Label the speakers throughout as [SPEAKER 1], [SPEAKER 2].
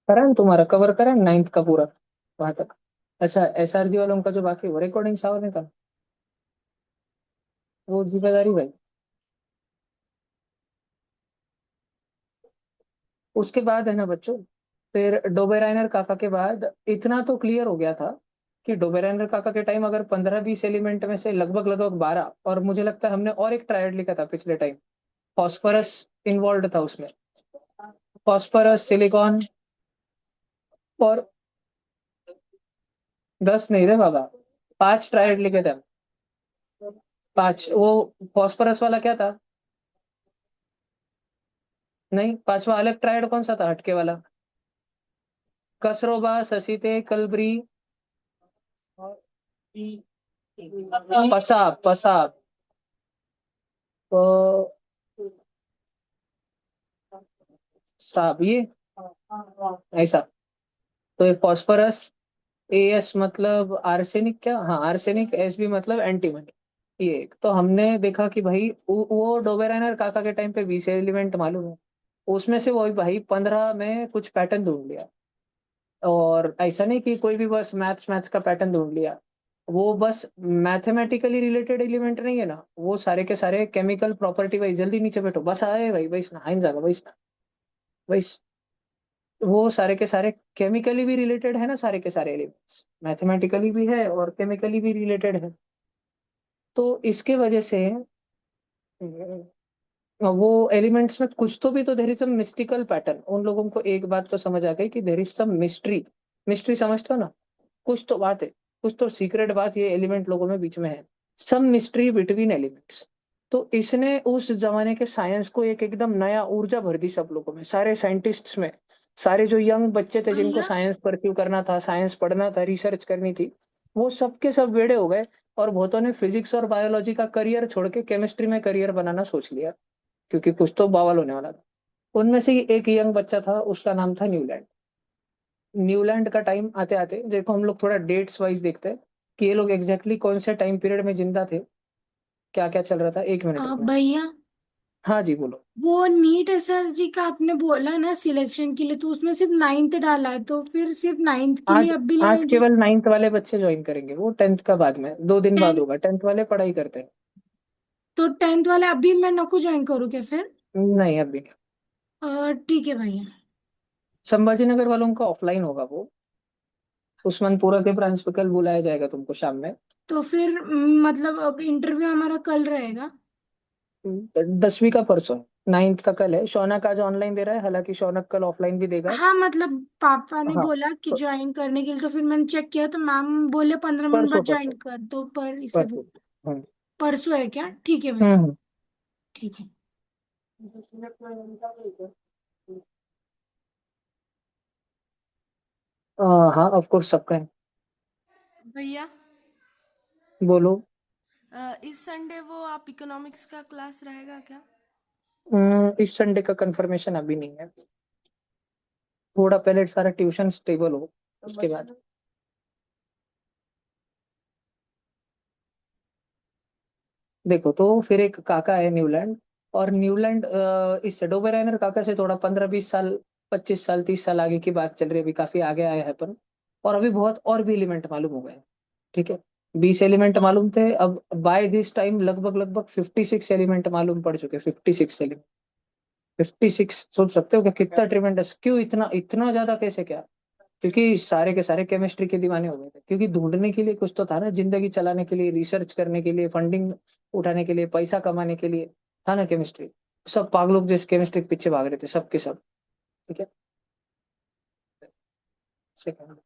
[SPEAKER 1] करा है ना, तुम्हारा कवर करा है नाइन्थ का पूरा वहां तक? अच्छा, एसआरजी वालों का जो बाकी वो रिकॉर्डिंग सावन का, वो जिम्मेदारी भाई। उसके बाद है ना बच्चों, फिर डोबेराइनर काका के बाद इतना तो क्लियर हो गया था कि डोबेराइनर काका के टाइम अगर 15-20 एलिमेंट में से लगभग लगभग 12, और मुझे लगता है हमने और एक ट्रायड लिखा था पिछले टाइम, फॉस्फोरस इन्वॉल्व था उसमें। फॉस्फोरस, सिलिकॉन और 10 नहीं रे बाबा, 5 ट्रायड लिखे थे। 5 वो फॉस्फोरस वाला क्या था? नहीं, पांचवा अलग ट्रायड कौन सा था हटके वाला? कसरोबा, ससीते, कलबरी और पसाब। पसाब तो साहब ये ऐसा। तो ये फॉस्फोरस, एस मतलब आर्सेनिक, क्या, हाँ आर्सेनिक, एस भी मतलब एंटीमनी। ये एक तो हमने देखा कि भाई वो डोबेराइनर काका के टाइम पे 20 एलिमेंट मालूम है, उसमें से वो भाई 15 में कुछ पैटर्न ढूंढ लिया। और ऐसा नहीं कि कोई भी बस मैथ्स मैथ्स का पैटर्न ढूंढ लिया, वो बस मैथमेटिकली रिलेटेड एलिमेंट नहीं है ना, वो सारे के सारे केमिकल प्रॉपर्टी वाइज। जल्दी नीचे बैठो, बस आए भाई, बस ना आइन जाएगा बस ना, बस। वो सारे के सारे केमिकली भी रिलेटेड है ना, सारे के सारे एलिमेंट्स मैथमेटिकली भी है और केमिकली भी रिलेटेड है। तो इसके वजह से वो एलिमेंट्स में कुछ तो भी, तो there is some mystical pattern. उन लोगों को एक बात तो समझ आ गई कि there is some mystery. Mystery समझते हो ना? कुछ तो बात है, कुछ तो सीक्रेट बात ये एलिमेंट लोगों में बीच में है। सम मिस्ट्री बिटवीन एलिमेंट्स। तो इसने उस जमाने के साइंस को एक एकदम नया ऊर्जा भर दी सब लोगों में, सारे साइंटिस्ट्स में। सारे जो यंग बच्चे थे जिनको
[SPEAKER 2] भैया।
[SPEAKER 1] साइंस परस्यू करना था, साइंस पढ़ना था, रिसर्च करनी थी, वो सब के सब वेड़े हो गए। और बहुतों ने फिजिक्स और बायोलॉजी का करियर छोड़ के केमिस्ट्री में करियर बनाना सोच लिया, क्योंकि कुछ तो बवाल होने वाला था। उनमें से ही एक यंग बच्चा था, उसका नाम था न्यूलैंड। न्यूलैंड का टाइम आते आते देखो, हम लोग थोड़ा डेट्स वाइज देखते हैं कि ये लोग एग्जैक्टली कौन से टाइम पीरियड में जिंदा थे, क्या क्या चल रहा था। एक मिनट रुकना।
[SPEAKER 2] भैया,
[SPEAKER 1] हाँ जी बोलो।
[SPEAKER 2] वो नीट एसआरजी का आपने बोला ना सिलेक्शन के लिए, तो उसमें सिर्फ नाइन्थ डाला है, तो फिर सिर्फ नाइन्थ के लिए
[SPEAKER 1] आज
[SPEAKER 2] अब भी
[SPEAKER 1] आज
[SPEAKER 2] लाए जो
[SPEAKER 1] केवल नाइन्थ वाले बच्चे ज्वाइन करेंगे, वो टेंथ का बाद में 2 दिन बाद
[SPEAKER 2] टेंथ।
[SPEAKER 1] होगा। टेंथ वाले पढ़ाई करते हैं।
[SPEAKER 2] तो टेंथ वाले अभी मैं नको ज्वाइन करूँ क्या फिर?
[SPEAKER 1] नहीं अभी नहीं।
[SPEAKER 2] ठीक है भैया।
[SPEAKER 1] संभाजी नगर वालों का ऑफलाइन होगा वो। उस्मानपुरा के ब्रांच पे कल बुलाया जाएगा तुमको शाम में।
[SPEAKER 2] तो फिर मतलब इंटरव्यू हमारा कल रहेगा?
[SPEAKER 1] 10वीं का परसों है, नाइन्थ का कल है। शौनक आज ऑनलाइन दे रहा है, हालांकि शौनक कल ऑफलाइन भी देगा।
[SPEAKER 2] हाँ, मतलब पापा ने
[SPEAKER 1] हाँ,
[SPEAKER 2] बोला कि
[SPEAKER 1] प-
[SPEAKER 2] ज्वाइन करने के लिए, तो फिर मैंने चेक किया तो मैम बोले 15 मिनट
[SPEAKER 1] परसों
[SPEAKER 2] बाद ज्वाइन
[SPEAKER 1] परसों
[SPEAKER 2] कर दो, पर इसलिए
[SPEAKER 1] परसों। हम्म
[SPEAKER 2] परसों है क्या? ठीक है भैया।
[SPEAKER 1] हम्म
[SPEAKER 2] ठीक है।
[SPEAKER 1] हाँ ऑफ कोर्स सबका है।
[SPEAKER 3] भैया,
[SPEAKER 1] बोलो।
[SPEAKER 3] इस संडे वो आप इकोनॉमिक्स का क्लास रहेगा क्या?
[SPEAKER 1] इस संडे का कंफर्मेशन अभी नहीं है, थोड़ा पहले सारा ट्यूशन स्टेबल हो उसके बाद। देखो तो फिर एक काका है न्यूलैंड, और न्यूलैंड इस डोबेराइनर काका से थोड़ा 15-20 साल, 25 साल 30 साल आगे की बात चल रही है, अभी काफी आगे आया है अपन। और अभी बहुत और भी एलिमेंट मालूम हो गए। ठीक है, 20 एलिमेंट मालूम थे, अब बाय दिस टाइम लगभग लगभग 56 एलिमेंट मालूम पड़ चुके। 56 एलिमेंट, 56 सोच सकते हो कि कितना ट्रिमेंडस, क्यों इतना इतना ज्यादा, कैसे क्या? क्योंकि सारे के सारे केमिस्ट्री के दीवाने हो गए थे, क्योंकि ढूंढने के लिए कुछ तो था ना, जिंदगी चलाने के लिए, रिसर्च करने के लिए, फंडिंग उठाने के लिए, पैसा कमाने के लिए था ना केमिस्ट्री। सब पागलों जैसे केमिस्ट्री के पीछे भाग रहे थे, सब के सब। ठीक है, सेकंड।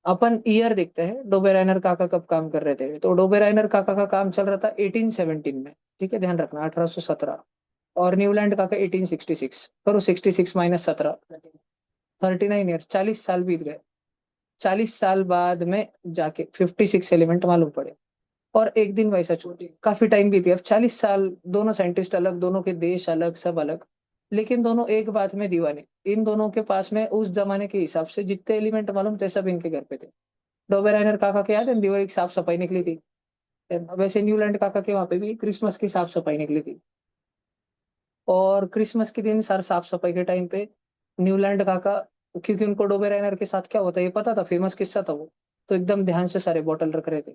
[SPEAKER 1] अपन ईयर देखते हैं, डोबेराइनर काका कब काम कर रहे थे। तो डोबेराइनर काका का काम चल रहा था 1817 में, ठीक है ध्यान रखना, 1817। और न्यूलैंड काका 1866, करो 66 - 17, 39 ईयर्स, 40 साल बीत गए। 40 साल बाद में जाके 56 एलिमेंट मालूम पड़े। और एक दिन वैसा छोटे, काफी टाइम बीत गया, अब 40 साल। दोनों साइंटिस्ट अलग, दोनों के देश अलग, सब अलग, लेकिन दोनों एक बात में दीवाने। इन दोनों के पास में उस जमाने के हिसाब से जितने एलिमेंट मालूम थे सब इनके घर पे थे। डोबेराइनर काका के याद है दीवार की साफ सफाई निकली थी? वैसे न्यूलैंड काका के वहां पे भी क्रिसमस की साफ सफाई निकली थी। और क्रिसमस के दिन सर साफ सफाई के टाइम पे न्यूलैंड काका, क्योंकि उनको डोबे रेनर के साथ क्या होता है ये पता था, फेमस किस्सा था वो, तो एकदम ध्यान से सारे बॉटल रख रहे थे।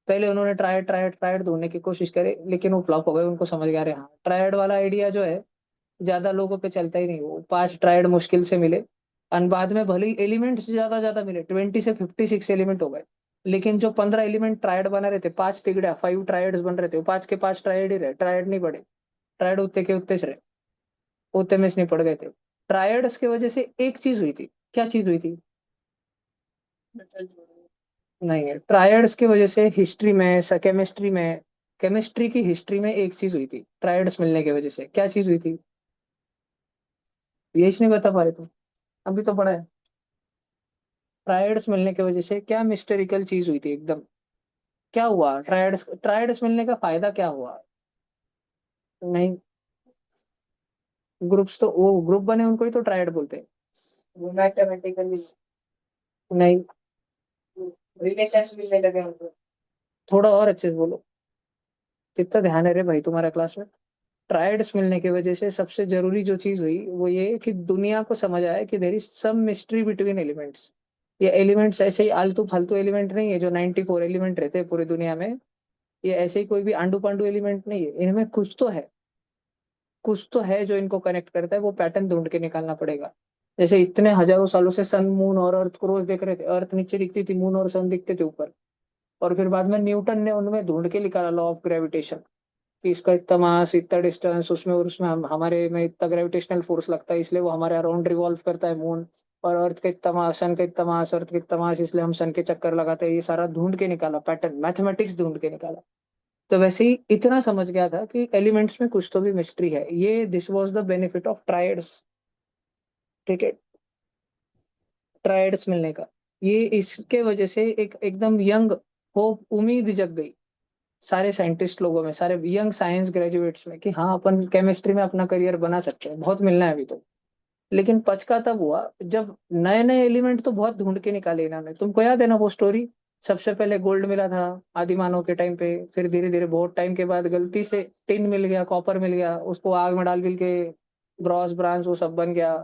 [SPEAKER 1] पहले उन्होंने ट्रायड ट्रायड ट्रायड ढूंढने की कोशिश करी, लेकिन वो फ्लॉप हो गए, उनको समझ गया अरे हाँ ट्रायड वाला आइडिया जो है ज्यादा लोगों पे चलता ही नहीं, वो 5 ट्रायड मुश्किल से मिले। और बाद में भले ही एलिमेंट्स ज्यादा ज्यादा मिले, 20 से 56 एलिमेंट हो गए, लेकिन जो 15 एलिमेंट ट्रायड बना रहे थे, 5 तिगड़ा 5 ट्रायड्स बन रहे थे, वो 5 के 5 ट्रायड ही रहे, ट्रायड नहीं बढ़े। ट्रायड उतने के उतने से रहे, उतने में से नहीं पड़ गए थे। ट्रायड्स की वजह से एक चीज हुई थी, क्या चीज हुई थी? नहीं है, ट्रायड्स की वजह से हिस्ट्री में, केमिस्ट्री में, केमिस्ट्री की हिस्ट्री में एक चीज हुई थी ट्रायड्स मिलने की वजह से, क्या चीज हुई थी? यही नहीं बता पा रहे तुम? अभी तो पढ़ा है। ट्रायड्स मिलने की वजह से क्या मिस्टेरिकल चीज हुई थी एकदम? क्या हुआ? ट्रायड्स ट्रायड्स मिलने का फायदा क्या हुआ? नहीं, ग्रुप्स तो वो ग्रुप बने उनको ही तो ट्रायड बोलते हैं। मैथमेटिकली नहीं, रिलेशंस मिलने लगे उनको। थोड़ा और अच्छे से बोलो, कितना ध्यान है रे भाई तुम्हारा क्लास में। ट्रायड्स मिलने की वजह से सबसे जरूरी जो चीज हुई वो ये कि दुनिया को समझ आया कि there is some mystery between elements. ये एलिमेंट्स ऐसे ही आलतू फालतू एलिमेंट नहीं है जो 94 एलिमेंट रहते हैं पूरी दुनिया में। ये ऐसे ही कोई भी आंडू पांडू एलिमेंट नहीं है, इनमें कुछ तो है, कुछ तो है जो इनको कनेक्ट करता है, वो पैटर्न ढूंढ के निकालना पड़ेगा। जैसे इतने हजारों सालों से सन मून और अर्थ को रोज देख रहे थे, अर्थ नीचे दिखती थी, मून और सन दिखते थे ऊपर, और फिर बाद में न्यूटन ने उनमें ढूंढ के निकाला लॉ ऑफ ग्रेविटेशन, कि इसका इतना मास इतना डिस्टेंस उसमें, और उसमें हमारे में इतना ग्रेविटेशनल फोर्स लगता है, इसलिए वो हमारे अराउंड रिवॉल्व करता है मून। और अर्थ का इतना मास, सन का इतना मास, अर्थ का इतना मास, इसलिए हम सन के चक्कर लगाते हैं। ये सारा ढूंढ के निकाला पैटर्न, मैथमेटिक्स ढूंढ के निकाला। तो वैसे ही इतना समझ गया था कि एलिमेंट्स में कुछ तो भी मिस्ट्री है, ये this was the benefit of triads. ठीक है, ट्रायड्स मिलने का, ये इसके वजह से एक एकदम यंग होप, उम्मीद जग गई सारे साइंटिस्ट लोगों में, सारे यंग साइंस ग्रेजुएट्स में, कि हाँ अपन केमिस्ट्री में अपना करियर बना सकते हैं, बहुत मिलना है अभी तो। लेकिन पचका तब हुआ जब नए नए एलिमेंट तो बहुत ढूंढ के निकाले इन्होंने, तुमको याद है ना वो स्टोरी? सबसे पहले गोल्ड मिला था आदिमानव के टाइम पे, फिर धीरे धीरे बहुत टाइम के बाद गलती से टिन मिल गया, कॉपर मिल गया, उसको आग में डाल मिल के ब्रॉस ब्रांज वो सब बन गया।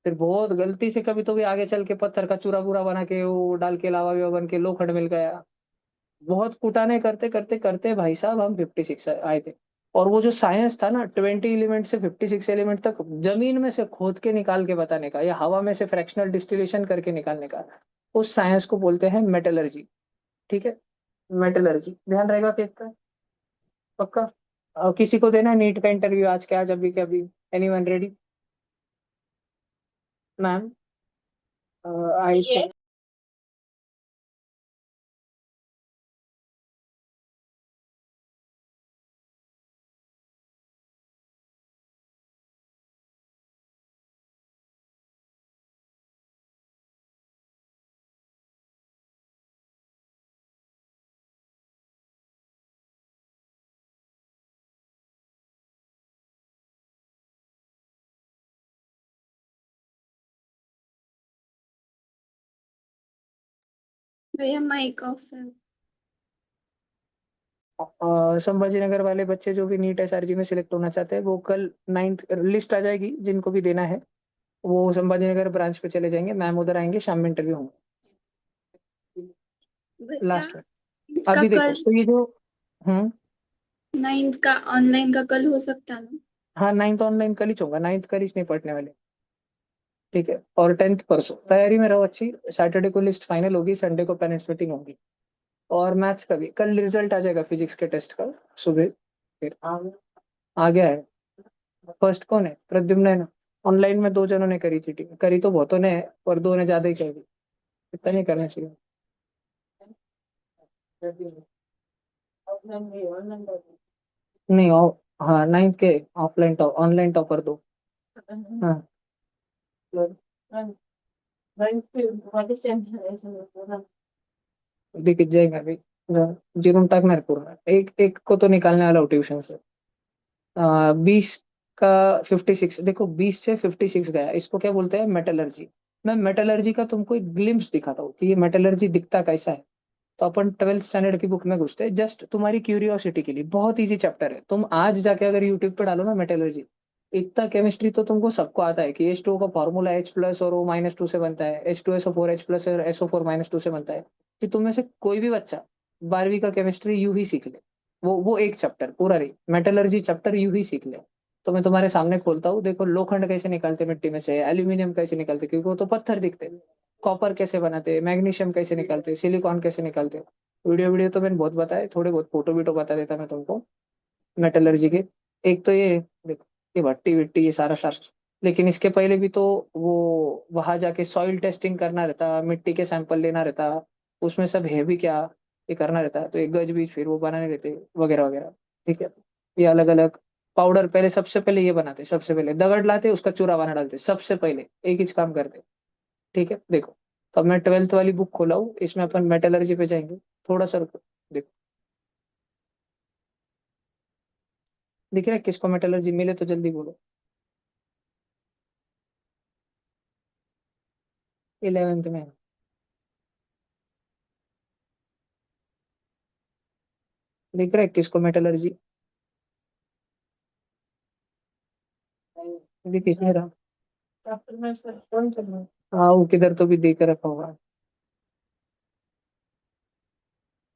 [SPEAKER 1] फिर बहुत गलती से कभी तो भी आगे चल के पत्थर का चूरा वूरा बना के वो डाल के लावा विवा बन के लोखंड मिल गया। बहुत कुटाने करते करते करते भाई साहब हम 56 आए थे। और वो जो साइंस था ना, 20 एलिमेंट से 56 एलिमेंट तक जमीन में से खोद के निकाल के बताने का, या हवा में से फ्रैक्शनल डिस्टिलेशन करके निकालने का, उस साइंस को बोलते हैं मेटलर्जी। ठीक है, मेटलर्जी ध्यान रहेगा कि इसका, पक्का। किसी को देना नीट का इंटरव्यू आज के आज, अभी के अभी? Anyone ready? मैम, आई
[SPEAKER 2] Yes.
[SPEAKER 4] भैया माइक ऑफ है।
[SPEAKER 1] संभाजी नगर वाले बच्चे जो भी नीट एसआरजी में सिलेक्ट होना चाहते हैं, वो कल 9th लिस्ट आ जाएगी जिनको भी देना है, वो संभाजी नगर ब्रांच पे चले जाएंगे, मैम उधर आएंगे, शाम में इंटरव्यू होंगे
[SPEAKER 4] भैया
[SPEAKER 1] लास्ट में।
[SPEAKER 4] का
[SPEAKER 1] अभी देखो
[SPEAKER 4] कल
[SPEAKER 1] तो ये जो, हम्म,
[SPEAKER 4] 9th का ऑनलाइन का कल हो सकता है ना?
[SPEAKER 1] हाँ 9th ऑनलाइन कल ही होगा, 9th कल ही नहीं पढ़ने वाले। ठीक है, और 10th परसों तैयारी में रहो अच्छी, सैटरडे को लिस्ट फाइनल होगी, संडे को पेरेंट्स मीटिंग होगी। और मैथ्स का भी कल रिजल्ट आ जाएगा, फिजिक्स के टेस्ट का सुबह। फिर आ गया है। फर्स्ट कौन है? प्रद्युम्न है ना। ऑनलाइन में 2 जनों ने करी चीटिंग, करी तो बहुतों ने है, और 2 ने ज्यादा ही कर दी, इतना नहीं करना चाहिए। नहीं हाँ 9th के ऑफलाइन टॉप, ऑनलाइन टॉपर 2। हाँ दिख जाएगा अभी, जीरो तक मेरे पूरा एक एक को तो निकालने वाला हूँ ट्यूशन से। 20 का 56, देखो 20 से 56 गया, इसको क्या बोलते हैं? मेटलर्जी। मैं मेटलर्जी का तुमको एक ग्लिम्स दिखाता हूँ कि ये मेटलर्जी दिखता कैसा है। तो अपन 12th स्टैंडर्ड की बुक में घुसते हैं, जस्ट तुम्हारी क्यूरियोसिटी के लिए, बहुत इजी चैप्टर है, तुम आज जाके अगर यूट्यूब पे डालो ना मेटलर्जी, इतना केमिस्ट्री तो तुमको सबको आता है कि H2O का फॉर्मूला H+ और O-2 से बनता है, H2SO4 H+ और SO4-2 से बनता है। कि तुम में से कोई भी बच्चा 12वीं का केमिस्ट्री यूं ही सीख ले, वो एक चैप्टर पूरा नहीं, मेटलर्जी चैप्टर यूं ही सीख ले। तो मैं तुम्हारे सामने खोलता हूँ, देखो लोखंड कैसे निकालते मिट्टी में से, एल्यूमिनियम कैसे निकालते, क्योंकि वो तो पत्थर दिखते। कॉपर कैसे बनाते, मैग्नीशियम कैसे निकालते, सिलिकॉन कैसे निकालते। वीडियो वीडियो तो मैंने बहुत बताए, थोड़े बहुत फोटो वीटो बता देता मैं तुमको मेटलर्जी के। एक तो ये देखो, ये भट्टी विट्टी ये सारा सारा। लेकिन इसके पहले भी तो वो वहां जाके सॉइल टेस्टिंग करना रहता, मिट्टी के सैंपल लेना रहता, उसमें सब है भी क्या, ये करना रहता। तो एक गज बीज फिर वो बनाने रहते वगैरह वगैरह। ठीक है, ये अलग अलग पाउडर पहले, सबसे पहले ये बनाते, सबसे पहले दगड़ लाते उसका चूरा बना डालते, सबसे पहले एक ही काम करते। ठीक है देखो, तो अब मैं 12th वाली बुक खोला हूँ, इसमें अपन मेटलर्जी पे जाएंगे। थोड़ा सा रुको, देखो दिख रहा है किसको मेटलर्जी मिले तो जल्दी बोलो। 11th में है। दिख रहा है किसको मेटलर्जी, दिख ही नहीं रहा। हाँ वो किधर तो भी दे के रखा होगा।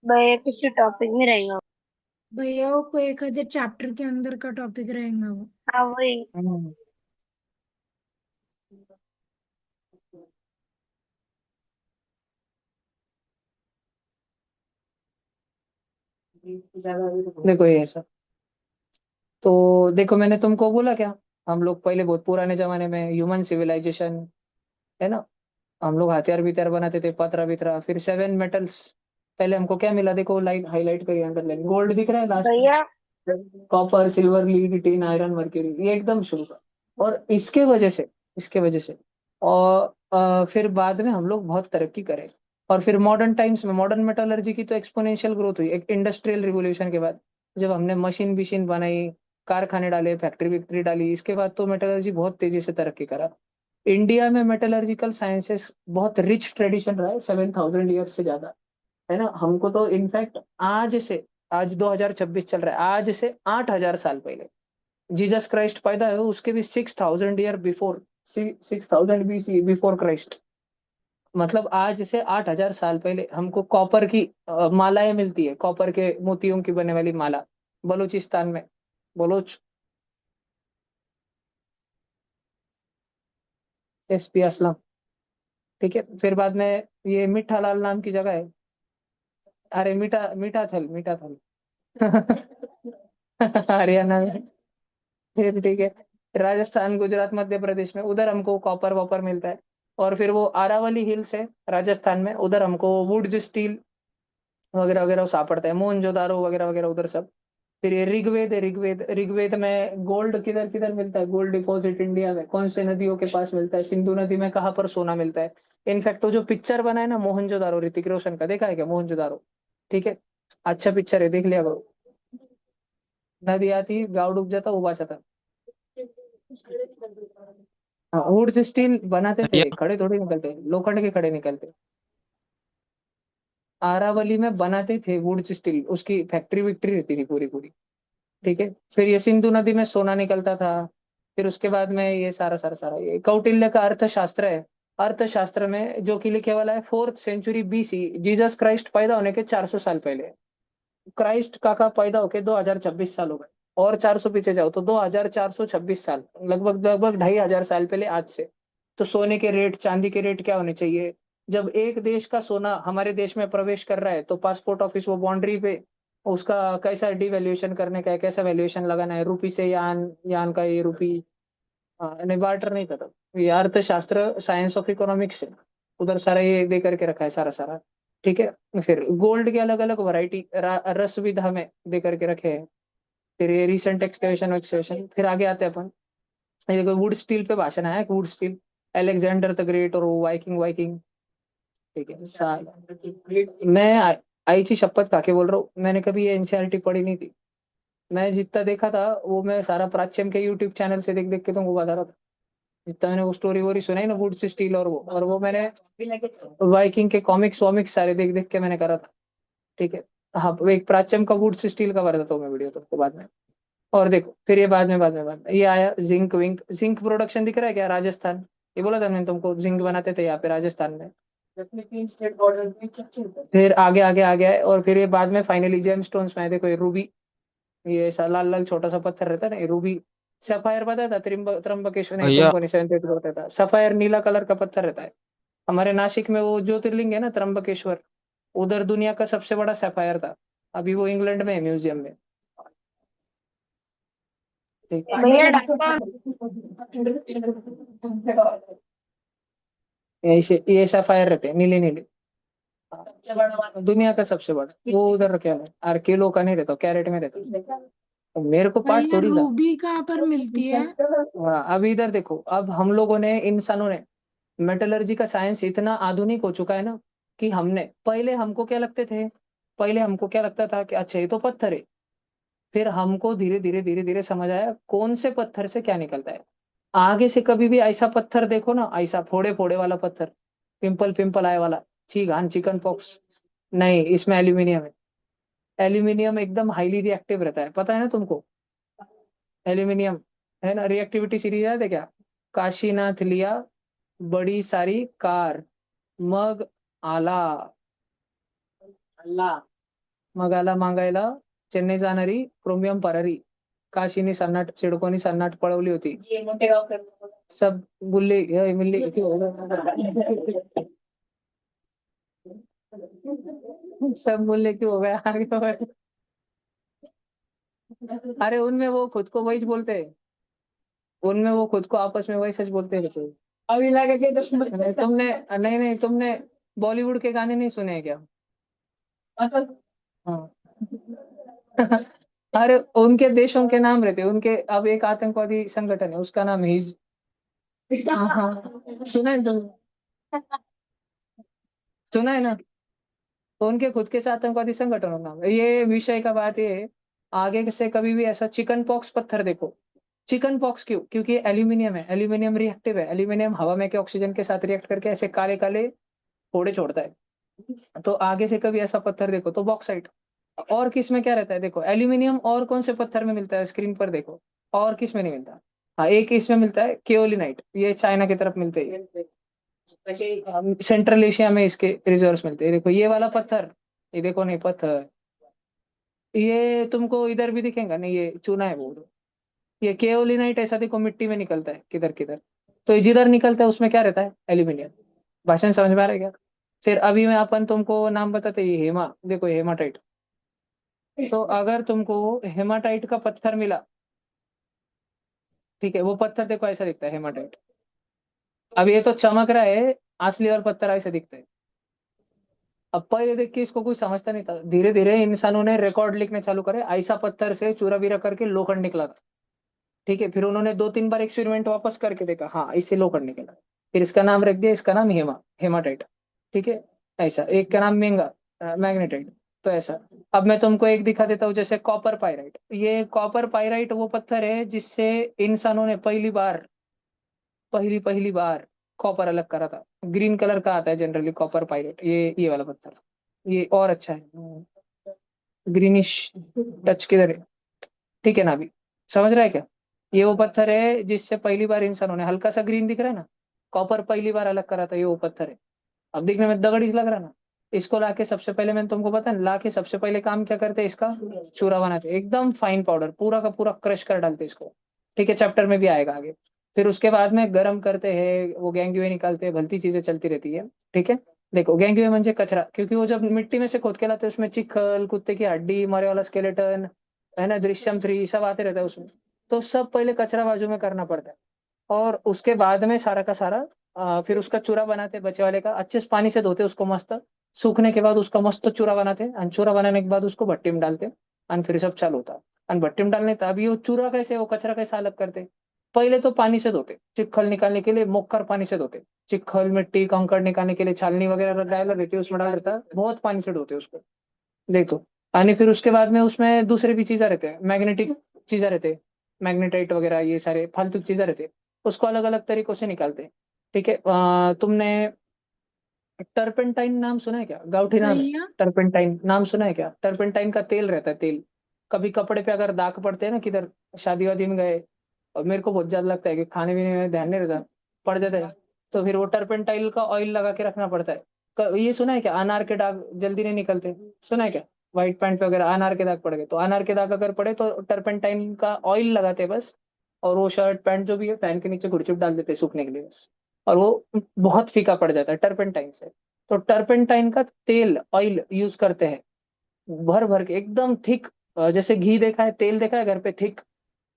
[SPEAKER 5] भैया किसी टॉपिक में रहेगा।
[SPEAKER 2] भैया वो कोई एक आधे चैप्टर के अंदर का टॉपिक रहेगा वो।
[SPEAKER 5] हाँ वही।
[SPEAKER 1] हम्म। देखो ये ऐसा, तो देखो मैंने तुमको बोला क्या, हम लोग पहले बहुत पुराने जमाने में ह्यूमन सिविलाइजेशन, है ना, हम लोग हथियार विथियार बनाते थे, पत्रा वितरा, फिर 7 मेटल्स। पहले हमको क्या मिला, देखो लाइन हाईलाइट करिए, अंडरलाइन, गोल्ड दिख रहा है लास्ट में,
[SPEAKER 5] भैया
[SPEAKER 1] copper silver lead tin iron mercury, ये एकदम शुरू का। और इसके वजह से और फिर बाद में हम लोग बहुत तरक्की करें। और फिर मॉडर्न टाइम्स में मॉडर्न मेटलर्जी की तो एक्सपोनेंशियल ग्रोथ हुई एक इंडस्ट्रियल रिवोल्यूशन के बाद, जब हमने मशीन बिशीन बनाई, कारखाने डाले, फैक्ट्री विक्ट्री डाली, इसके बाद तो मेटलर्जी बहुत तेजी से तरक्की करा। इंडिया में मेटलर्जिकल साइंसेस बहुत रिच ट्रेडिशन रहा है, 7,000 ईयर से ज्यादा, है ना। हमको तो इनफैक्ट आज 2026 चल रहा है, आज से 8,000 साल पहले जीसस क्राइस्ट पैदा है, उसके भी 6,000 year before, 6,000 BC before Christ. मतलब आज से 8,000 साल पहले हमको कॉपर की मालाएं मिलती है, कॉपर के मोतियों की बने वाली माला, बलूचिस्तान में, बलोच, SP असलम। ठीक है, फिर बाद में ये मीठा लाल नाम की जगह है, अरे मीठा मीठा थल हरियाणा में। फिर ठीक है, राजस्थान गुजरात मध्य प्रदेश में उधर हमको कॉपर वॉपर मिलता है। और फिर वो आरावली हिल्स है राजस्थान में, उधर हमको वुड्स स्टील वगैरह वगैरह सापड़ता है, मोहनजोदारो वगैरह वगैरह उधर सब। फिर ये ऋग्वेद है, ऋग्वेद में गोल्ड किधर किधर मिलता है, गोल्ड डिपॉजिट इंडिया में कौन से नदियों के पास मिलता है, सिंधु नदी में कहाँ पर सोना मिलता है। इनफैक्ट वो जो पिक्चर बना है ना मोहनजोदारो, ऋतिक रोशन का, देखा है क्या मोहनजोदारो। ठीक है, अच्छा पिक्चर है, देख लिया करो। नदी आती, गाँव डूब जाता, वो बचाता। हाँ वुड स्टील बनाते थे, खड़े थोड़ी निकलते, लोखंड के खड़े निकलते। आरावली में बनाते थे वुड स्टील, उसकी फैक्ट्री विक्ट्री रहती थी पूरी पूरी। ठीक है, फिर ये सिंधु नदी में सोना निकलता था। फिर उसके बाद में ये सारा सारा सारा ये कौटिल्य का अर्थशास्त्र है। अर्थशास्त्र में जो कि लिखे वाला है 4th century BC, Jesus Christ पैदा होने के 400 साल पहले। क्राइस्ट काका पैदा होके 2026 साल हो गए, और 400 पीछे जाओ तो 2,426 साल, लगभग लगभग 2,500 साल पहले आज से। तो सोने के रेट, चांदी के रेट क्या होने चाहिए, जब एक देश का सोना हमारे देश में प्रवेश कर रहा है तो पासपोर्ट ऑफिस वो बाउंड्री पे उसका कैसा डिवैल्यूएशन करने का है, कैसा वैल्यूएशन लगाना है, रुपी से यान, यान का ये रुपी, नहीं बार्टर नहीं था तब। ये अर्थशास्त्र साइंस ऑफ इकोनॉमिक्स है, उधर सारा ये दे करके रखा है सारा सारा। ठीक है, फिर गोल्ड के अलग अलग वैरायटी रस विधा में दे करके रखे हैं। फिर ये रिसेंट एक्सकवेशन एक्सकवेशन, फिर आगे आते हैं अपन। ये देखो वुड स्टील पे भाषण आया, would steel, Alexander the great और वाइकिंग वाइकिंग। ठीक है मैं आई ची शपथ खा के बोल रहा हूँ, मैंने कभी ये एनसीईआरटी पढ़ी नहीं थी। मैं जितना देखा था वो मैं सारा प्राच्यम के यूट्यूब चैनल से देख देख के तुमको बता रहा था। जितना मैंने वो स्टोरी वोरी सुनाई ना वुड स्टील और वो मैंने वाइकिंग के कॉमिक्स वॉमिक्स सारे देख देख के मैंने करा था। ठीक है, हाँ एक प्राच्यम का वुड स्टील का बताता हूँ मैं वीडियो तुमको बाद में। और देखो फिर ये बाद में ये आया जिंक विंक। जिंक प्रोडक्शन दिख रहा है क्या, राजस्थान। ये बोला था मैंने तुमको, जिंक बनाते थे यहाँ पे राजस्थान में। फिर आगे आगे आगे आए, और फिर ये बाद में फाइनली जेम स्टोन्स में आए। देखो ये रूबी, ये ऐसा लाल लाल छोटा सा पत्थर रहता है ना, ये रूबी। सफायर पता था, त्रिम्बकेश्वर नहीं,
[SPEAKER 6] भैया
[SPEAKER 1] तुमको नहीं, 78 को होता था। सफायर नीला कलर का पत्थर रहता है। हमारे नासिक में वो ज्योतिर्लिंग है ना, त्र्यंबकेश्वर, उधर दुनिया का सबसे बड़ा सफायर था। अभी वो इंग्लैंड में है, म्यूजियम में। ठीक
[SPEAKER 5] भैया डॉक्टर।
[SPEAKER 1] ये सफायर रहते हैं नीले नीले। सबसे बड़ा दुनिया का सबसे बड़ा वो उधर क्या है, आर किलो का नहीं रहता, कैरेट में रहता है। तो मेरे को पार्ट
[SPEAKER 2] भैया
[SPEAKER 1] थोड़ी सा।
[SPEAKER 2] रूबी कहाँ पर मिलती है?
[SPEAKER 1] हाँ, अब इधर देखो, अब हम लोगों ने, इंसानों ने, मेटलर्जी का साइंस इतना आधुनिक हो चुका है ना, कि हमने, पहले हमको क्या लगता था कि अच्छा ये तो पत्थर है। फिर हमको धीरे धीरे धीरे धीरे समझ आया कौन से पत्थर से क्या निकलता है। आगे से कभी भी ऐसा पत्थर देखो ना, ऐसा फोड़े फोड़े वाला पत्थर, पिंपल पिंपल आए वाला, घान चिकन पॉक्स, नहीं, इसमें एल्यूमिनियम है। एल्यूमिनियम एकदम हाईली रिएक्टिव रहता है, पता है ना तुमको। एल्यूमिनियम है ना, रिएक्टिविटी सीरीज याद है क्या। काशीनाथ लिया बड़ी सारी कार, मग आला, अल्ला, मग आला मागायला, चेन्नई जाणारी क्रोमियम परारी, काशीनी सन्नाट सिडकोनी सन्नाट पळवली होती, सब बुल्ले मिल्ले सब मूल्य क्यों हो गया, आगे बढ़। अरे उनमें वो खुद को वही बोलते हैं, उनमें वो खुद को आपस में वही सच बोलते हैं। अभी लगे कि तुमने, नहीं नहीं, तुमने बॉलीवुड के गाने नहीं सुने हैं क्या। हाँ। अरे उनके देशों के नाम रहते हैं उनके। अब एक आतंकवादी संगठन है, उसका नाम हिज। हाँ हाँ, सुना है तुम, सुना है ना। तो उनके खुद के साथ आतंकवादी संगठनों का नाम है। ये विषय का बात ये है, आगे से कभी भी ऐसा चिकन पॉक्स पत्थर देखो। चिकन पॉक्स क्यों, क्योंकि एल्यूमिनियम है, एल्यूमिनियम रिएक्टिव है, एल्यूमिनियम हवा में के ऑक्सीजन के साथ रिएक्ट करके ऐसे काले काले फोड़े छोड़ता है। तो आगे से कभी ऐसा पत्थर देखो तो बॉक्साइट। और किस में क्या रहता है देखो, एल्यूमिनियम और कौन से पत्थर में मिलता है, स्क्रीन पर देखो। और किस में नहीं मिलता। हाँ, एक इसमें मिलता है केओलिनाइट, ये चाइना की तरफ मिलते हैं। सेंट्रल एशिया में इसके रिजर्व्स मिलते हैं। देखो ये वाला पत्थर, ये देखो, नहीं पत्थर, ये तुमको इधर भी दिखेगा नहीं, ये चूना है वो। ये केओलिनाइट ऐसा देखो मिट्टी में निकलता है किधर किधर। तो ये जिधर निकलता है उसमें क्या रहता है, एल्यूमिनियम। भाषण समझ में आ रहा है क्या। फिर अभी मैं अपन तुमको नाम बताते, ये हेमा, देखो ये हेमाटाइट। तो अगर तुमको हेमाटाइट का पत्थर मिला, ठीक है, वो पत्थर देखो ऐसा दिखता है हेमाटाइट। अब ये तो चमक रहा है, असली और पत्थर ऐसे दिखते हैं। अब पहले देख के इसको कोई समझता नहीं था, धीरे धीरे इंसानों ने रिकॉर्ड लिखने चालू करे, ऐसा पत्थर से चूरा बीरा करके लोखंड निकला था। ठीक है, फिर उन्होंने दो तीन बार एक्सपेरिमेंट वापस करके देखा, हाँ इससे लोखंड निकला। फिर इसका नाम रख दिया, इसका नाम हेमाटाइट। ठीक है, ऐसा एक का नाम मैग्नेटाइट। तो ऐसा। अब मैं तुमको एक दिखा देता हूँ, जैसे कॉपर पाइराइट। ये कॉपर पाइराइट वो पत्थर है जिससे इंसानों ने पहली पहली बार कॉपर अलग करा था। ग्रीन कलर का आता है जनरली कॉपर पाइराइट, ये वाला पत्थर। ये और अच्छा है, ग्रीनिश टच किधर है। ठीक है ना, अभी समझ रहा है क्या। ये वो पत्थर है जिससे पहली बार इंसानों ने, हल्का सा ग्रीन दिख रहा है ना, कॉपर पहली बार अलग करा था, ये वो पत्थर है। अब दिखने में दगड़ी लग रहा है ना। इसको लाके सबसे पहले, मैंने तुमको बताया, लाके सबसे पहले काम क्या करते हैं, इसका चूरा बनाते हैं, एकदम फाइन पाउडर, पूरा का पूरा क्रश कर डालते हैं इसको। ठीक है, चैप्टर में भी आएगा आगे। फिर उसके बाद में गर्म करते हैं, वो गैंगवे निकालते हैं, भलती चीजें चलती रहती है। ठीक है। देखो गैंगवे म्हणजे कचरा, क्योंकि वो जब मिट्टी में से खोद के लाते हैं उसमें चिखल, कुत्ते की हड्डी, मरे वाला स्केलेटन, है ना, दृश्यम 3 सब आते रहता है उसमें। तो सब पहले कचरा बाजू में करना पड़ता है। और उसके बाद में सारा का सारा, फिर उसका चूरा बनाते बचे वाले का, अच्छे से पानी से धोते उसको मस्त। सूखने के बाद उसका मस्त चूरा बनाते, और चूरा बनाने के बाद उसको भट्टी में डालते, और फिर सब चालू होता। और भट्टी में डालने तभी वो चूरा कैसे, वो कचरा कैसे अलग करते। पहले तो पानी से धोते, चिखल निकालने के लिए मोक्कर पानी से धोते। चिखल मिट्टी कंकड़ निकालने के लिए छालनी वगैरह डाला रहती है, उसमें डाल देता है, बहुत पानी से धोते उसको। देखो, यानी फिर उसके बाद में उसमें दूसरे भी चीजें रहते हैं, मैग्नेटिक चीजें रहते हैं, मैग्नेटाइट वगैरह, ये सारे फालतू की चीजें रहते हैं। उसको अलग अलग तरीकों से निकालते हैं। ठीक है, तुमने टर्पेंटाइन नाम सुना है क्या, गाउठी नाम है।
[SPEAKER 2] भैया
[SPEAKER 1] टर्पेंटाइन नाम सुना है क्या, टर्पेंटाइन का तेल रहता है, तेल, कभी कपड़े पे अगर दाग पड़ते हैं ना किधर, शादी वादी में गए, और मेरे को बहुत ज्यादा लगता है कि खाने पीने में ध्यान नहीं रहता, पड़ जाता है, तो फिर वो टर्पेंटाइल का ऑयल लगा के रखना पड़ता है। ये सुना है क्या, अनार के दाग जल्दी नहीं निकलते, सुना है क्या? व्हाइट पैंट पे वगैरह अनार के दाग पड़ गए, तो अनार के दाग अगर पड़े तो टर्पेंटाइन का ऑयल लगाते हैं बस, और वो शर्ट पैंट जो भी है फैन के नीचे घुड़चुप डाल देते हैं सूखने के लिए बस, और वो बहुत फीका पड़ जाता है टर्पेंटाइन से। तो टर्पेंटाइन का तेल ऑयल यूज करते हैं, भर भर के एकदम थिक। जैसे घी देखा है, तेल देखा है घर पे थिक,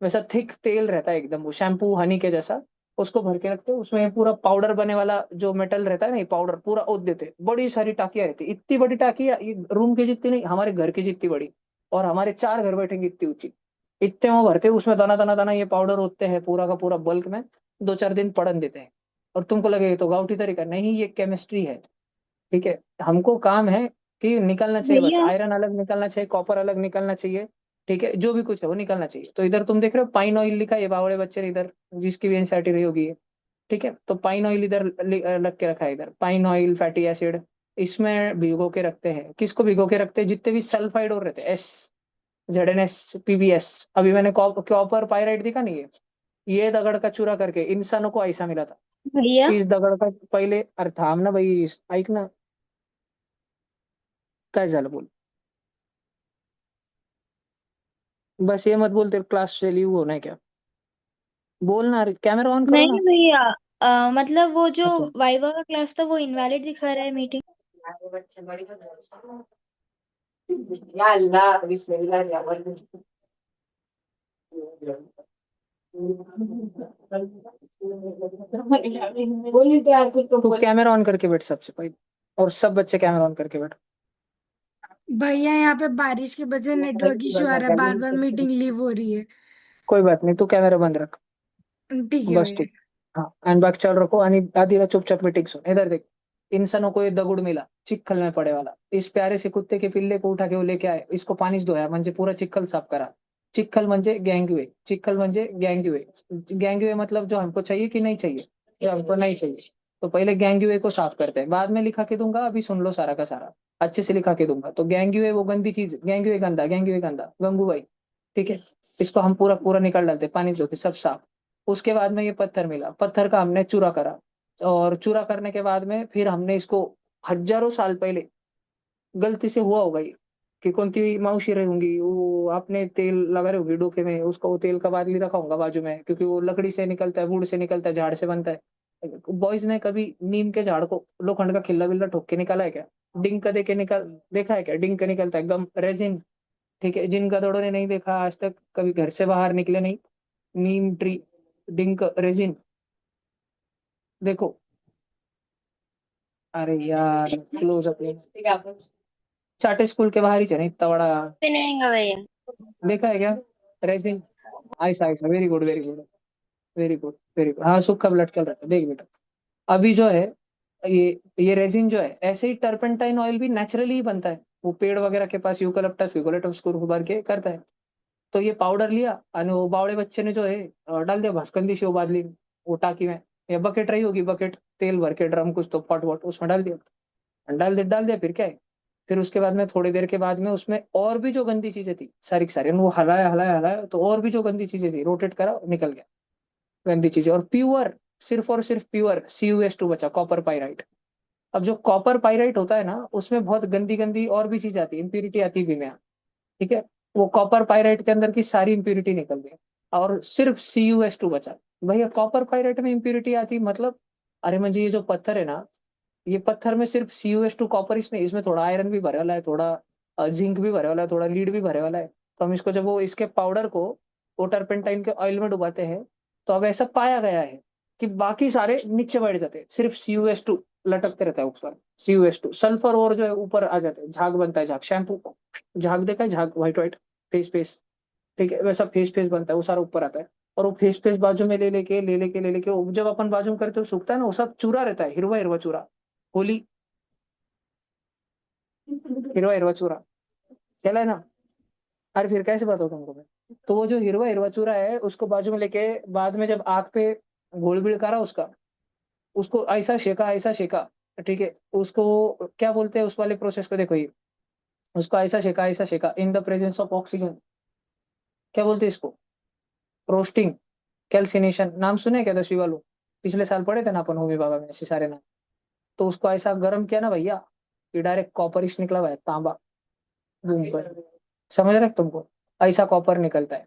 [SPEAKER 1] वैसा थिक तेल रहता है एकदम, वो शैम्पू हनी के जैसा। उसको भर के रखते हैं, उसमें पूरा पाउडर बने वाला जो मेटल रहता है ना, ये पाउडर पूरा ओत देते हैं। बड़ी सारी टाकियां रहती है, इतनी बड़ी टाकियां, ये रूम की जितनी नहीं, हमारे घर की जितनी बड़ी, और हमारे 4 घर बैठेंगे इतनी ऊंची। इतने वो भरते हैं, उसमें दाना दाना दाना ये पाउडर होते हैं पूरा का पूरा बल्क में, 2-4 दिन पड़न देते हैं। और तुमको लगे ये तो गाउटी तरीका, नहीं, ये केमिस्ट्री है। ठीक है, हमको काम है कि निकलना चाहिए, बस
[SPEAKER 5] भैया
[SPEAKER 1] आयरन अलग निकलना चाहिए, कॉपर अलग निकलना चाहिए। ठीक है, जो भी कुछ है वो निकलना चाहिए। तो इधर तुम देख रहे हो पाइन ऑयल लिखा है, ये बावड़े बच्चे ने इधर, जिसकी भी एनसीईआरटी रही होगी ये। ठीक है, तो पाइन ऑयल इधर लग के रखा है, इधर पाइन ऑयल फैटी एसिड, इसमें भिगो के रखते हैं। किसको भिगो के रखते हैं? जितने भी सल्फाइड और रहते हैं, एस, ZnS, PbS। अभी मैंने कॉपर पायराइड दिखा नहीं है, ये दगड़ का चूरा करके इंसानों को ऐसा मिला था।
[SPEAKER 5] भैया
[SPEAKER 1] इस दगड़ का पहले, अरे थाम ना भाई, ऐक ना, काय झालं बोल, बस ये मत बोल, तेरे क्लास से लीव होना है क्या? बोल ना, कैमरा ऑन करो
[SPEAKER 5] नहीं
[SPEAKER 1] ना।
[SPEAKER 5] भैया, मतलब वो जो
[SPEAKER 1] अच्छा।
[SPEAKER 5] वाइवा का क्लास था वो इनवैलिड दिखा रहा है मीटिंग।
[SPEAKER 1] या अल्लाह, बिस्मिल्लाह या वल्द। तू कैमरा ऑन करके बैठ सबसे पहले, और सब बच्चे कैमरा ऑन करके बैठ।
[SPEAKER 2] भैया यहाँ पे बारिश की वजह से नेटवर्क इशू आ रहा है, बार बार मीटिंग लीव हो रही है।
[SPEAKER 1] कोई बात नहीं, तू कैमरा बंद रख,
[SPEAKER 2] ठीक है
[SPEAKER 1] बस
[SPEAKER 2] भैया।
[SPEAKER 1] ठीक। हाँ, एंड बैग चालू रखो, आणि आधी रहा चुपचाप मीटिंग सुन। इधर देख, इंसानों को ये दगुड़ मिला चिखल में पड़े वाला, इस प्यारे से कुत्ते के पिल्ले को उठा के वो लेके आए, इसको पाणीच धोया, म्हणजे पूरा चिखल साफ करा। चिखल म्हणजे गैंगवे, चिखल म्हणजे गैंगवे। गैंगवे मतलब जो हमको चाहिए कि नहीं चाहिए, जो हमको नहीं चाहिए। तो पहले गैंगवे को साफ करते हैं, बाद में लिखा के दूंगा, अभी सुन लो सारा का सारा, अच्छे से लिखा के दूंगा। तो गैंगवे वो गंदी चीज, गैंगवे गंदा, गैंगवे गंदा, गंगू भाई। ठीक है, इसको हम पूरा पूरा निकाल डालते, पानी धो के सब साफ। उसके बाद में ये पत्थर मिला, पत्थर का हमने चूरा करा, और चूरा करने के बाद में फिर हमने इसको, हजारों साल पहले गलती से हुआ होगा ये, कि कौन सी मावशी रही होंगी, वो आपने तेल लगा रहे होगी डोके में, उसका वो तेल का बादली रखा होगा बाजू में, क्योंकि वो लकड़ी से निकलता है, वुड से निकलता है, झाड़ से बनता है। बॉयज ने कभी नीम के झाड़ को लोखंड का खिल्ला बिल्ला ठोक के निकाला है क्या? डिंक का देके निकाल देखा है क्या? डिंक का निकलता है गम रेजिन। ठीक है, जिन गधोड़ों ने नहीं देखा आज तक, कभी घर से बाहर निकले नहीं, नीम ट्री, डिंक रेजिन, देखो। अरे यार, क्लोज अप, चाटे स्कूल के बाहर ही है ना इतना बड़ा,
[SPEAKER 5] पे नहीं आएगा भैया।
[SPEAKER 1] देखा है क्या? रेजिन, ऐसा ऐसा, very good very good, very good very good, हाँ सूखा लटकल रहता है, देख बेटा। अभी जो है, ये रेजिन जो है, ऐसे ही टर्पेंटाइन ऑयल भी नेचुरली ही बनता है, वो पेड़ वगैरह के पास यूकलिप्टस यूकलिप्टस को भर के करता है। तो ये पाउडर लिया, आणि वो बावळे बच्चे ने जो है डाल दिया भस्कंदी से वो बादली में, वो टाकी में, या बकेट रही होगी, बकेट तेल भर के ड्रम कुछ तो पॉट वॉट, उसमें डाल दिया, डाल दिया फिर क्या है? फिर उसके बाद में थोड़ी देर के बाद में उसमें और भी जो गंदी चीजें थी सारी की सारी, वो हलाया हलाया हलाया, तो और भी जो गंदी चीजें थी रोटेट करा, निकल गया गंदी चीजें, और प्योर, सिर्फ और सिर्फ प्योर CuS2 बचा, कॉपर पाइराइट। अब जो कॉपर पाइराइट होता है ना, उसमें बहुत गंदी गंदी और भी चीज आती है, इम्प्यूरिटी आती है भी में। ठीक है, वो कॉपर पाइराइट के अंदर की सारी इम्प्यूरिटी निकल गई, और सिर्फ CuS2 बचा। भैया कॉपर पाइराइट में इम्प्यूरिटी आती मतलब, अरे म्हणजे ये जो पत्थर है ना, ये पत्थर में सिर्फ CuS2 कॉपर, इसमें थोड़ा आयरन भी भरे वाला है, थोड़ा जिंक भी भरे वाला है, थोड़ा लीड भी भरे वाला है। तो हम इसको जब वो इसके पाउडर को वो टर्पेंटाइन के ऑयल में डुबाते हैं, तो अब ऐसा पाया गया है कि बाकी सारे नीचे बैठ जाते हैं, सिर्फ CuS2 लटकते रहता है ऊपर। CuS2 सल्फर और जो है ऊपर आ जाते हैं, झाग बनता है, झाग शैम्पू, झाग देखा है, झाग व्हाइट व्हाइट, फेस फेस। ठीक है, वैसा फेस फेस बनता है, वो सारा ऊपर आता है। और वो फेस फेस बाजू में ले लेके वो जब अपन बाजू में करते हो सूखता है ना, वो सब चूरा रहता है, हिरवा हिरवा चूरा, होली, हिरवा हिरवा चूरा, चला है ना? अरे फिर कैसे बताऊँ तुमको मैं? तो वो जो हिरवा हिरवा चूरा है, उसको बाजू में लेके, बाद में जब आग पे गोल बीड़ करा उसका, उसको ऐसा शेका, ऐसा शेका। ठीक है, उसको क्या बोलते हैं उस वाले प्रोसेस को, देखो ये, उसको ऐसा शेका in the presence of oxygen, क्या बोलते हैं इसको, रोस्टिंग, कैल्सिनेशन, नाम सुने क्या 10वीं वालों, पिछले साल पढ़े थे ना अपन होमी बाबा में ऐसे सारे नाम। तो उसको ऐसा गर्म किया ना भैया कि डायरेक्ट कॉपरिश निकला हुआ है, तांबा, बूम पर। समझ रहे हो तुमको, ऐसा कॉपर निकलता है।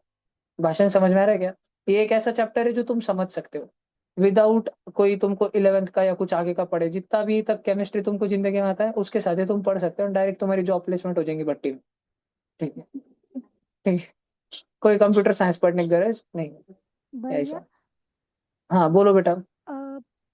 [SPEAKER 1] भाषण समझ में आ रहा है क्या? ये एक ऐसा चैप्टर है जो तुम समझ सकते हो विदाउट कोई तुमको 11th का या कुछ आगे का पढ़े, जितना भी तक केमिस्ट्री तुमको जिंदगी में आता है उसके साथ ही तुम पढ़ सकते हो, डायरेक्ट तुम्हारी जॉब प्लेसमेंट हो जाएंगी भट्टी में। ठीक है, ठीक है। कोई कंप्यूटर साइंस पढ़ने की गरज नहीं है
[SPEAKER 2] भैया
[SPEAKER 1] ऐसा। हाँ बोलो बेटा।
[SPEAKER 2] अ,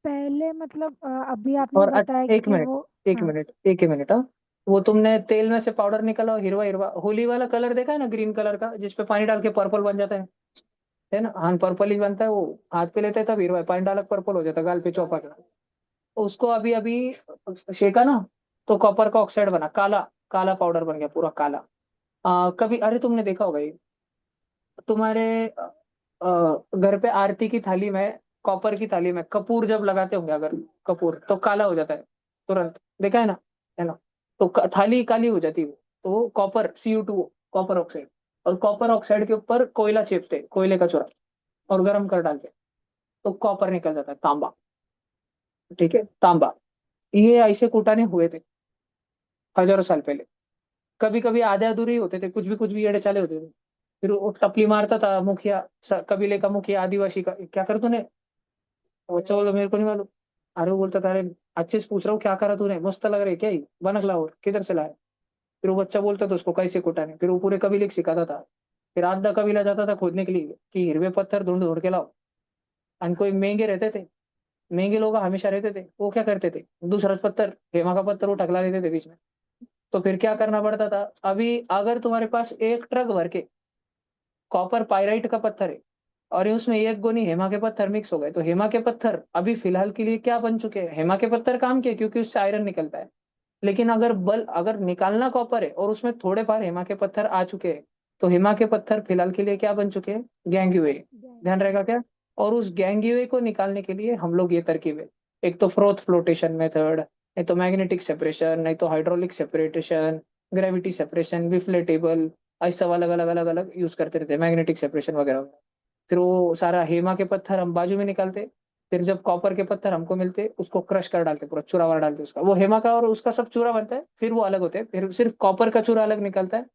[SPEAKER 2] पहले मतलब अभी आपने
[SPEAKER 1] और
[SPEAKER 2] बताया
[SPEAKER 1] एक
[SPEAKER 2] कि
[SPEAKER 1] मिनट,
[SPEAKER 2] वो।
[SPEAKER 1] एक
[SPEAKER 2] हाँ।
[SPEAKER 1] मिनट, एक ही मिनट, हाँ। वो तुमने तेल में से पाउडर निकाला हो, हिरवा हिरवा होली वाला कलर देखा है ना, ग्रीन कलर का, जिसपे पानी डाल के पर्पल बन जाता है ना? हाँ पर्पल ही बनता है वो। हाथ पे लेते हैं तब हिरवा, पानी डालक पर्पल हो जाता है, गाल पे चौपा के। उसको अभी अभी शेका ना, तो कॉपर का ऑक्साइड बना, काला, काला पाउडर बन गया पूरा काला। कभी अरे तुमने देखा होगा ये, तुम्हारे घर पे आरती की थाली में, कॉपर की थाली में कपूर जब लगाते होंगे अगर, कपूर तो काला हो जाता है तुरंत, देखा है ना? तो थाली काली हो जाती है वो, तो वो कॉपर CO2, कॉपर ऑक्साइड। और कॉपर ऑक्साइड के ऊपर कोयला चेपते, कोयले का चूरा, और गर्म कर डालते, तो कॉपर निकल जाता है, तांबा। ठीक है, तांबा। ये ऐसे कुटाने हुए थे हजारों साल पहले। कभी कभी आधे अधूरे ही होते थे, कुछ भी एड़े चाले होते थे। फिर वो टपली मारता था मुखिया, कबीले का मुखिया आदिवासी का, क्या कर तूने? वो बच्चा बोला मेरे को नहीं मालूम। अरे वो बोलता था, अरे अच्छे से पूछ रहा हूँ क्या करा तूने, मस्त लग रहा है क्या, ही बनक लाओ, किधर से लाया? फिर वो बच्चा बोलता था उसको कैसे कुटाने, फिर वो पूरे कबीले को सिखाता था। फिर आधा कबीला जाता था खोदने के लिए कि हिरवे पत्थर ढूंढ ढूंढ के लाओ। और कोई महंगे रहते थे, महंगे लोग हमेशा रहते थे, वो क्या करते थे, दूसरा पत्थर, हेमा का पत्थर वो टकला लेते थे बीच में। तो फिर क्या करना पड़ता था, अभी अगर तुम्हारे पास एक ट्रक भर के कॉपर पाइराइट का पत्थर है, और उसमें एक गोनी हेमा के पत्थर मिक्स हो गए, तो हेमा के पत्थर अभी फिलहाल के लिए क्या बन चुके हैं, हेमा के पत्थर काम के, क्योंकि उससे आयरन निकलता है। लेकिन अगर निकालना कॉपर है और उसमें थोड़े बार हेमा के पत्थर आ चुके हैं, तो हेमा के पत्थर फिलहाल के लिए क्या बन चुके हैं, गैंगयुए। ध्यान रहेगा क्या? और उस गैंगयुए को निकालने के लिए हम लोग ये तरकीब है, एक तो फ्रोथ फ्लोटेशन मेथड, नहीं तो मैग्नेटिक सेपरेशन, नहीं तो हाइड्रोलिक सेपरेशन, ग्रेविटी सेपरेशन, बिफ्लेटेबल, ऐसा अलग अलग अलग अलग यूज करते रहते हैं, मैग्नेटिक सेपरेशन वगैरह वगैरह। फिर वो सारा हेमा के पत्थर हम बाजू में निकालते। फिर जब कॉपर के पत्थर हमको मिलते, उसको क्रश कर डालते, पूरा चूरा वाला डालते उसका, वो हेमा का और उसका सब चूरा बनता है, फिर वो अलग होते हैं, फिर सिर्फ कॉपर का चूरा अलग निकलता है।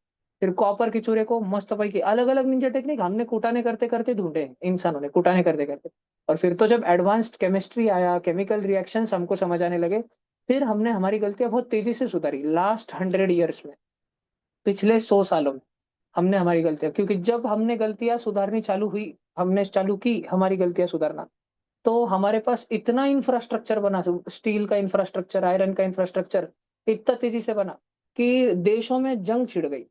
[SPEAKER 1] फिर कॉपर के चूरे को मस्त भाई की अलग अलग निंजा टेक्निक हमने कुटाने करते करते ढूंढे हैं, इंसानों ने कुटाने करते करते। और फिर तो जब एडवांस्ड केमिस्ट्री आया, केमिकल रिएक्शंस हमको समझ आने लगे, फिर हमने हमारी गलतियां बहुत तेजी से सुधारी लास्ट 100 ईयर्स में, पिछले 100 सालों में। हमने हमारी गलतियां, क्योंकि जब हमने गलतियां सुधारनी चालू हुई, हमने चालू की हमारी गलतियां सुधारना, तो हमारे पास इतना इंफ्रास्ट्रक्चर बना, स्टील का इंफ्रास्ट्रक्चर, आयरन का इंफ्रास्ट्रक्चर इतना तेजी से बना कि देशों में जंग छिड़ गई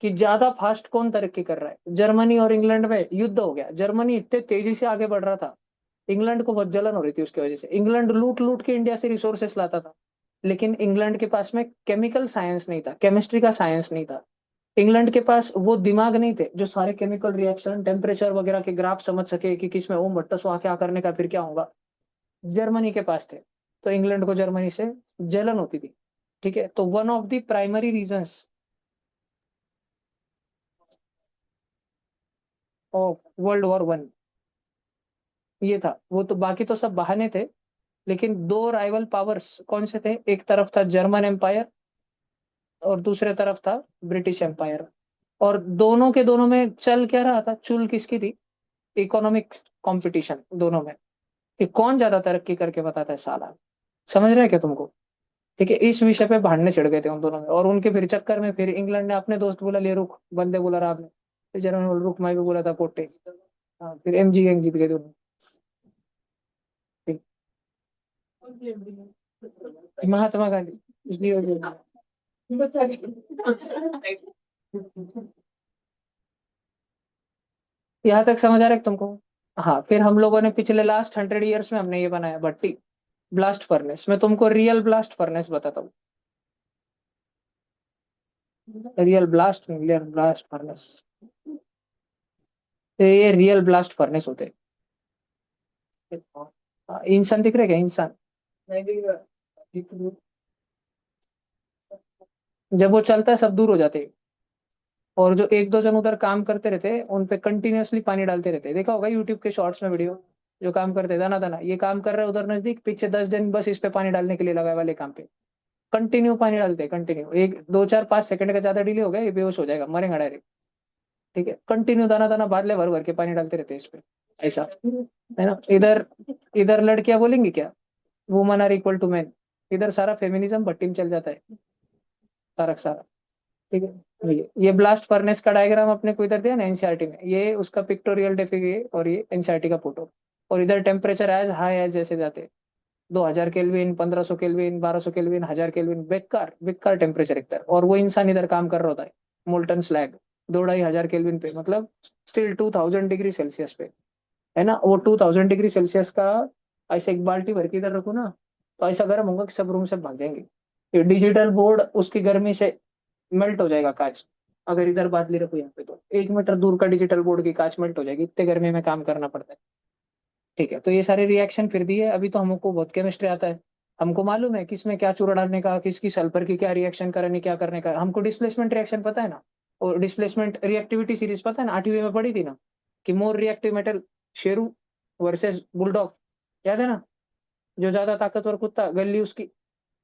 [SPEAKER 1] कि ज्यादा फास्ट कौन तरक्की कर रहा है। जर्मनी और इंग्लैंड में युद्ध हो गया, जर्मनी इतने तेजी से आगे बढ़ रहा था, इंग्लैंड को बहुत जलन हो रही थी उसकी वजह से, इंग्लैंड लूट लूट के इंडिया से रिसोर्सेस लाता था। लेकिन इंग्लैंड के पास में केमिकल साइंस नहीं था, केमिस्ट्री का साइंस नहीं था। इंग्लैंड के पास वो दिमाग नहीं थे जो सारे केमिकल रिएक्शन, टेम्परेचर वगैरह के ग्राफ समझ सके कि किसमें ओम भट्टस वहां क्या करने का, फिर क्या होगा। जर्मनी के पास थे, तो इंग्लैंड को जर्मनी से जलन होती थी। ठीक है, तो one of the primary reasons of world war 1 ये था। वो तो बाकी तो सब बहाने थे, लेकिन दो राइवल पावर्स कौन से थे, एक तरफ था जर्मन एम्पायर और दूसरे तरफ था ब्रिटिश एम्पायर। और दोनों के दोनों में चल क्या रहा था, चुल किसकी थी, इकोनॉमिक कंपटीशन दोनों में, कि कौन ज्यादा तरक्की करके बताता है साला। समझ रहे हैं क्या तुमको? ठीक है, इस विषय पे भाड़ने छिड़ गए थे उन दोनों में, और उनके फिर चक्कर में फिर इंग्लैंड ने अपने दोस्त बोला ले रुक, बंदे बोला राब ने, फिर जर्मन बोला रुक, मैं भी बोला था पोटे। हाँ, फिर MG गैंग जीत गए दोनों। ठीक। महात्मा गांधी, इसलिए यहाँ तक समझ आ रहा है तुमको? हाँ, फिर हम लोगों ने पिछले लास्ट 100 ईयर्स में हमने ये बनाया भट्टी, ब्लास्ट फर्नेस। मैं तुमको रियल ब्लास्ट फर्नेस बताता हूँ, रियल ब्लास्ट नहीं, रियल ब्लास्ट फर्नेस। तो ये रियल ब्लास्ट फर्नेस होते हैं। हाँ, इंसान दिख रहा है क्या, इंसान? नहीं दिख रहा, जब वो चलता है सब दूर हो जाते हैं। और जो एक दो जन उधर काम करते रहते उन पे कंटिन्यूअसली पानी डालते रहते, देखा होगा यूट्यूब के शॉर्ट्स में वीडियो, जो काम करते दाना दाना, ये काम कर रहे हैं उधर नजदीक, पीछे 10 दिन बस इस पे पानी डालने के लिए लगाए वाले काम पे, कंटिन्यू पानी डालते, कंटिन्यू, एक दो चार 5 सेकंड का ज्यादा डिले हो गया ये बेहोश हो जाएगा, मरेगा डायरेक्ट। ठीक है, कंटिन्यू दाना दाना बादले भर भर के पानी डालते रहते हैं इस पे, ऐसा है ना। इधर इधर लड़कियां बोलेंगी क्या, woman are equal to man, इधर सारा फेमिनिज्म भट्टी में चल जाता है, सारा का सारा। ठीक है, ये ब्लास्ट फर्नेस का डायग्राम अपने को इधर दिया ना एनसीईआरटी में, ये उसका पिक्टोरियल डेफिग है और ये एनसीईआरटी का फोटो। और इधर टेम्परेचर एज हाई एज जैसे जाते, 2000 केल्विन, 1500 केल्विन, 1200 केल्विन, 1000 केल्विन, बेकार बेकार टेम्परेचर इधर, और वो इंसान इधर काम कर रहा होता है मोल्टन स्लैग 2-2,500 केल्विन पे, मतलब स्टिल 2000 डिग्री सेल्सियस पे, है ना। वो 2000 डिग्री सेल्सियस का ऐसे एक बाल्टी भर के इधर रखो ना, तो ऐसा गर्म होगा कि सब रूम से भाग जाएंगे। ये डिजिटल बोर्ड उसकी गर्मी से मेल्ट हो जाएगा कांच, अगर इधर बादली रखो यहाँ पे तो 1 मीटर दूर का डिजिटल बोर्ड की कांच मेल्ट हो जाएगी, इतने गर्मी में काम करना पड़ता है। ठीक है, तो ये सारे रिएक्शन फिर दिए, अभी तो हमको बहुत केमिस्ट्री आता है, हमको मालूम है किसमें क्या चूरा डालने का, किसकी सल्फर की क्या रिएक्शन करनी, क्या करने का, हमको डिस्प्लेसमेंट रिएक्शन पता है ना, और डिस्प्लेसमेंट रिएक्टिविटी सीरीज पता है ना, 8वीं में पढ़ी थी ना, कि more reactive metal, Sheru versus bulldog, याद है ना, जो ज्यादा ताकतवर कुत्ता गल्ली उसकी।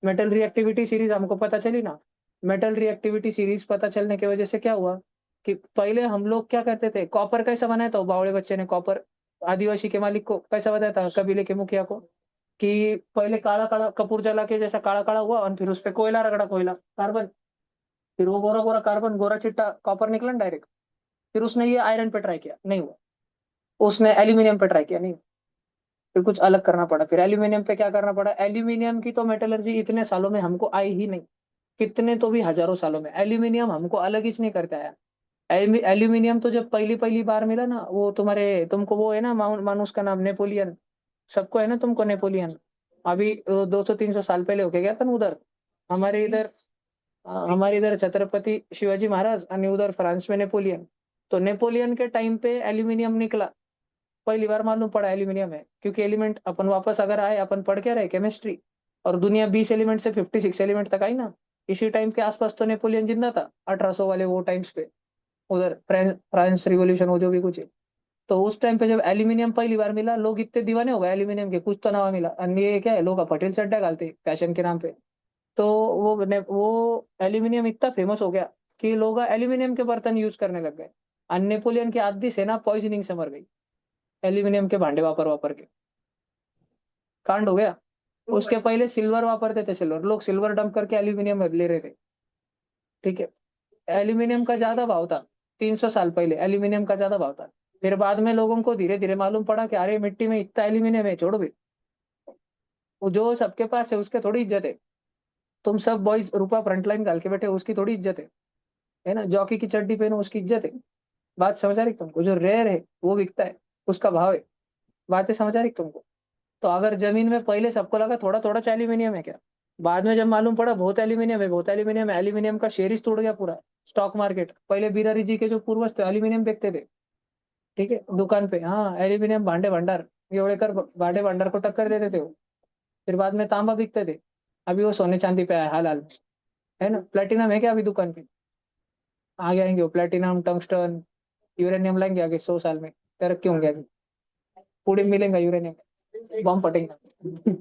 [SPEAKER 1] मेटल रिएक्टिविटी सीरीज हमको पता चली ना, मेटल रिएक्टिविटी सीरीज पता चलने की वजह से क्या हुआ, कि पहले हम लोग क्या करते थे, कॉपर कैसा बनाया था, बावड़े बच्चे ने कॉपर, आदिवासी के मालिक को कैसा बताया था, कबीले के मुखिया को, कि पहले काला काला कपूर जला के जैसा काला काला हुआ, और फिर उस पे कोयला रगड़ा, कोयला कार्बन, फिर वो गोरा गोरा कार्बन, गोरा चिट्टा कॉपर निकला डायरेक्ट। फिर उसने ये आयरन पे ट्राई किया, नहीं हुआ, उसने एल्यूमिनियम पे ट्राई किया, नहीं, फिर कुछ अलग करना पड़ा, फिर एल्यूमिनियम पे क्या करना पड़ा, एल्यूमिनियम की तो मेटलर्जी इतने सालों में हमको आई ही नहीं, कितने तो भी हजारों सालों में एल्यूमिनियम हमको अलग ही नहीं करता है। एल्यूमिनियम तो जब पहली पहली बार मिला ना, वो तुम्हारे तुमको वो है ना, मानुस का नाम नेपोलियन, सबको है ना तुमको नेपोलियन, अभी 200-300 साल पहले होके गया था ना उधर, हमारे इधर, हमारे इधर छत्रपति शिवाजी महाराज और उधर फ्रांस में नेपोलियन। तो नेपोलियन के टाइम पे एल्यूमिनियम निकला, पहली बार मालूम पड़ा एल्यूमिनियम है, क्योंकि एलिमेंट अपन वापस अगर आए, अपन पढ़ के रहे केमिस्ट्री, और दुनिया 20 एलिमेंट से 56 एलिमेंट तक आई ना, इसी टाइम के आसपास तो नेपोलियन जिंदा था, 1800 वाले वो टाइम्स पे, उधर फ्रांस रिवॉल्यूशन हो जो भी कुछ है। तो उस टाइम पे जब एल्यूमिनियम पहली बार मिला, लोग इतने दीवाने हो गए एल्यूमिनियम के, कुछ तो नया मिला, और ये क्या है, लोग फटील चड्डा डालते फैशन के नाम पे। तो वो एल्यूमिनियम इतना फेमस हो गया कि लोग एल्यूमिनियम के बर्तन यूज करने लग गए, और नेपोलियन की आधी सेना पॉइजनिंग से मर गई, एल्यूमिनियम के भांडे वापर वापर के, कांड हो गया। उसके पहले सिल्वर वापरते थे, सिल्वर लोग सिल्वर डंप करके एल्यूमिनियम ले रहे थे। ठीक है, एल्यूमिनियम का ज्यादा भाव था, 300 साल पहले एल्यूमिनियम का ज्यादा भाव था। फिर बाद में लोगों को धीरे धीरे मालूम पड़ा कि अरे मिट्टी में इतना एल्यूमिनियम है, छोड़ो भी, वो जो सबके पास है उसके थोड़ी इज्जत है, तुम सब बॉयज रुपा फ्रंटलाइन डाल के बैठे हो, उसकी थोड़ी इज्जत है ना, जॉकी की चड्डी पहनो उसकी इज्जत है। बात समझ आ रही तुमको, जो रेयर है वो बिकता है, उसका भाव है, बातें समझ आ रही तुमको। तो अगर जमीन में पहले सबको लगा थोड़ा थोड़ा एल्यूमिनियम है क्या, बाद में जब मालूम पड़ा बहुत एल्यूमिनियम है, बहुत एल्यूमिनियम है, एल्यूमिनियम का शेयर ही टूट गया पूरा, स्टॉक मार्केट। पहले बिरारी जी के जो पूर्वज थे एल्यूमिनियम बेचते थे, ठीक है, दुकान पे, हाँ एल्यूमिनियम भांडे भंडार, ये कर भांडे भंडार को टक्कर देते थे वो। फिर बाद में तांबा बिकते थे, अभी वो सोने चांदी पे आया हाल हाल में, है ना। प्लेटिनम है क्या अभी दुकान पे, आगे आएंगे वो, प्लेटिनम टंगस्टन यूरेनियम लाएंगे आगे 100 साल में, तरक्की होंगे अभी, पूरे मिलेगा यूरेनियम, बम फटेंगे।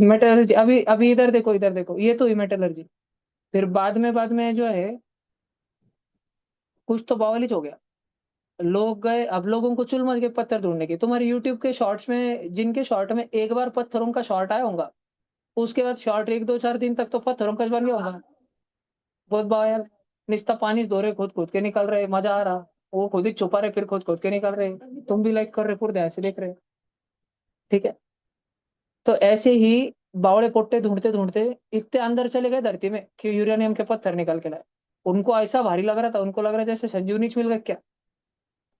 [SPEAKER 1] मेटलर्जी, अभी अभी इधर देखो, इधर देखो, ये तो मेटलर्जी। फिर बाद में जो है, कुछ तो बावलीज हो गया, लोग गए, अब लोगों को चुल मच के पत्थर ढूंढने की, तुम्हारे यूट्यूब के शॉर्ट्स में, जिनके शॉर्ट में एक बार पत्थरों का शॉर्ट आया होगा, उसके बाद शॉर्ट 1 2 4 दिन तक तो पत्थरों का बन गया होगा, बहुत बार यार, निस्ता पानी धो रहे, खुद खुद के निकल रहे, मजा आ रहा, वो खुद ही छुपा रहे, फिर खुद खुद के निकल रहे, तुम भी लाइक कर रहे, पूरे ध्यान से देख रहे। ठीक है, तो ऐसे ही बावड़े पोट्टे ढूंढते ढूंढते इतने अंदर चले गए धरती में कि यूरेनियम के पत्थर निकल के लाए। उनको ऐसा भारी लग रहा था, उनको लग रहा था जैसे संजीवनी मिल गया क्या,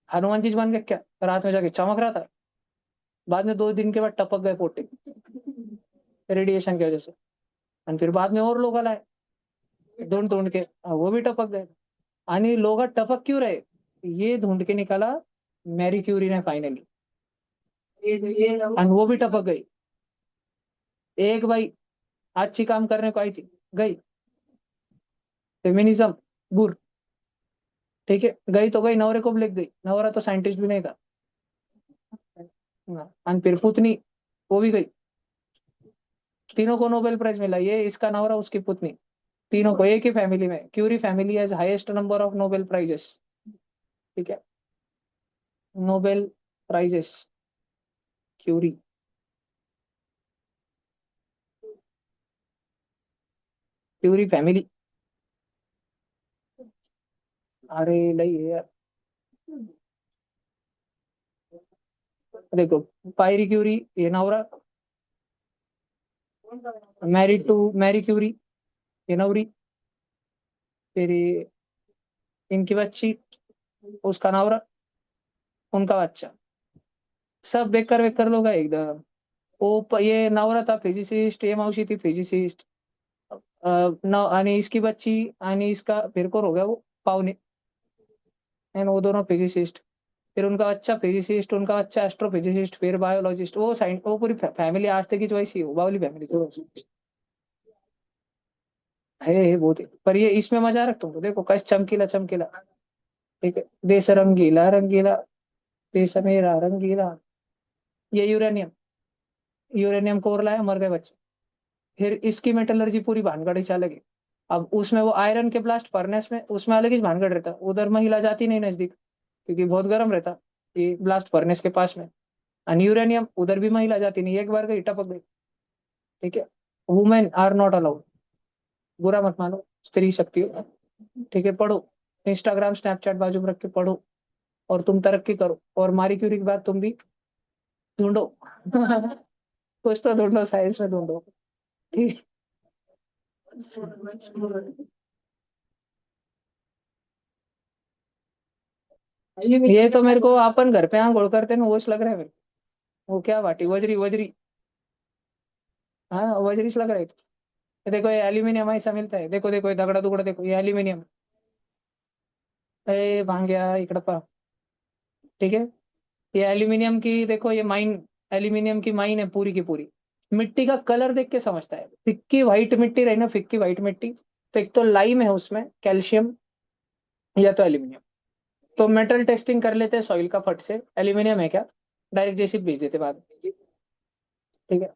[SPEAKER 1] हनुमान जी बन गए क्या, रात में जाके चमक रहा था। बाद में 2 दिन के बाद टपक गए पोटे, रेडिएशन की वजह से। और फिर बाद में और लोग आए ढूंढ ढूंढ के, वो भी टपक गए। आणि लोग टपक क्यों रहे, ये ढूंढ के निकाला मैरी क्यूरी ने फाइनली, और वो भी टपक गई। एक भाई अच्छी काम करने को आई थी, गई, फेमिनिज्म बुर। ठीक है, गई तो गई, नवरे को भी लिख गई, नवरा तो साइंटिस्ट भी नहीं था। हाँ, फिर पुतनी, वो भी गई। तीनों को नोबेल प्राइज मिला, ये इसका नवरा उसकी पुतनी, तीनों को एक ही फैमिली में। Curie family has highest number of Nobel prizes. ठीक है, Nobel prizes, Curie, Curie family. अरे नहीं है यार, देखो, पायरी क्यूरी ये नवरा, मैरिड टू मैरी क्यूरी ये नवरी, फिर इनकी बच्ची, उसका नवरा, उनका बच्चा। सब बेकर बेकर लोग हैं एकदम। ये नवरा था फिजिसिस्ट, ये मौसी थी फिजिसिस्ट, आणि इसकी बच्ची आणि इसका फिर को हो गया वो पावनी, एंड वो दोनों फिजिसिस्ट। फिर उनका बच्चा फिजिसिस्ट, उनका बच्चा एस्ट्रोफिजिसिस्ट, फिर बायोलॉजिस्ट। वो साइंस, वो पूरी फैमिली आज तक की जो ऐसी हो, बावली फैमिली जो है बहुत ही। पर ये इसमें मजा रख तुमको, देखो कैसे चमकीला चमकीला। ठीक है, देश रंगीला रंगीला, देश मेरा रंगीला। ये यूरेनियम, यूरेनियम कोर लाया, मर गए बच्चे। फिर इसकी मेटलर्जी पूरी भानगढ़ ही अलग है। अब उसमें वो आयरन के ब्लास्ट फर्नेस में, उसमें अलग ही भानगढ़ रहता, उधर महिला जाती नहीं नजदीक, क्योंकि बहुत गर्म रहता ये ब्लास्ट फर्नेस के पास में। और यूरेनियम उधर भी महिला जाती नहीं, एक बार गई टपक गई। ठीक है, वुमेन आर नॉट अलाउड, बुरा मत मानो, स्त्री शक्ति हो। ठीक है, पढ़ो, इंस्टाग्राम स्नैपचैट बाजू में रख के पढ़ो, और तुम तरक्की करो, और मारी क्यूरी के बाद तुम भी ढूंढो। कुछ तो ढूंढो, साइंस में ढूंढो। ठीक। ये तो मेरे को अपन घर पे आंगोड़ करते ना, वोश लग रहा है मेरे को। वो क्या बाटी, वजरी वजरी। हाँ, वजरी से लग रहा है। ये देखो, ये एल्यूमिनियम ऐसा मिलता है, देखो देखो, ये दगड़ा दुगड़ा देखो, ये एल्यूमिनियम। ए भांग गया इकड़ पा। ठीक है, ये एल्यूमिनियम की देखो, ये माइन, एल्यूमिनियम की माइन है पूरी की पूरी। मिट्टी का कलर देख के समझता है, फिक्की व्हाइट मिट्टी रही ना, फिक्की व्हाइट मिट्टी, तो एक तो लाइम है उसमें, कैल्शियम, या तो एल्यूमिनियम। तो मेटल टेस्टिंग कर लेते हैं सॉइल का, फट से एल्यूमिनियम है क्या, डायरेक्ट जैसी भेज देते बाद में। ठीक है,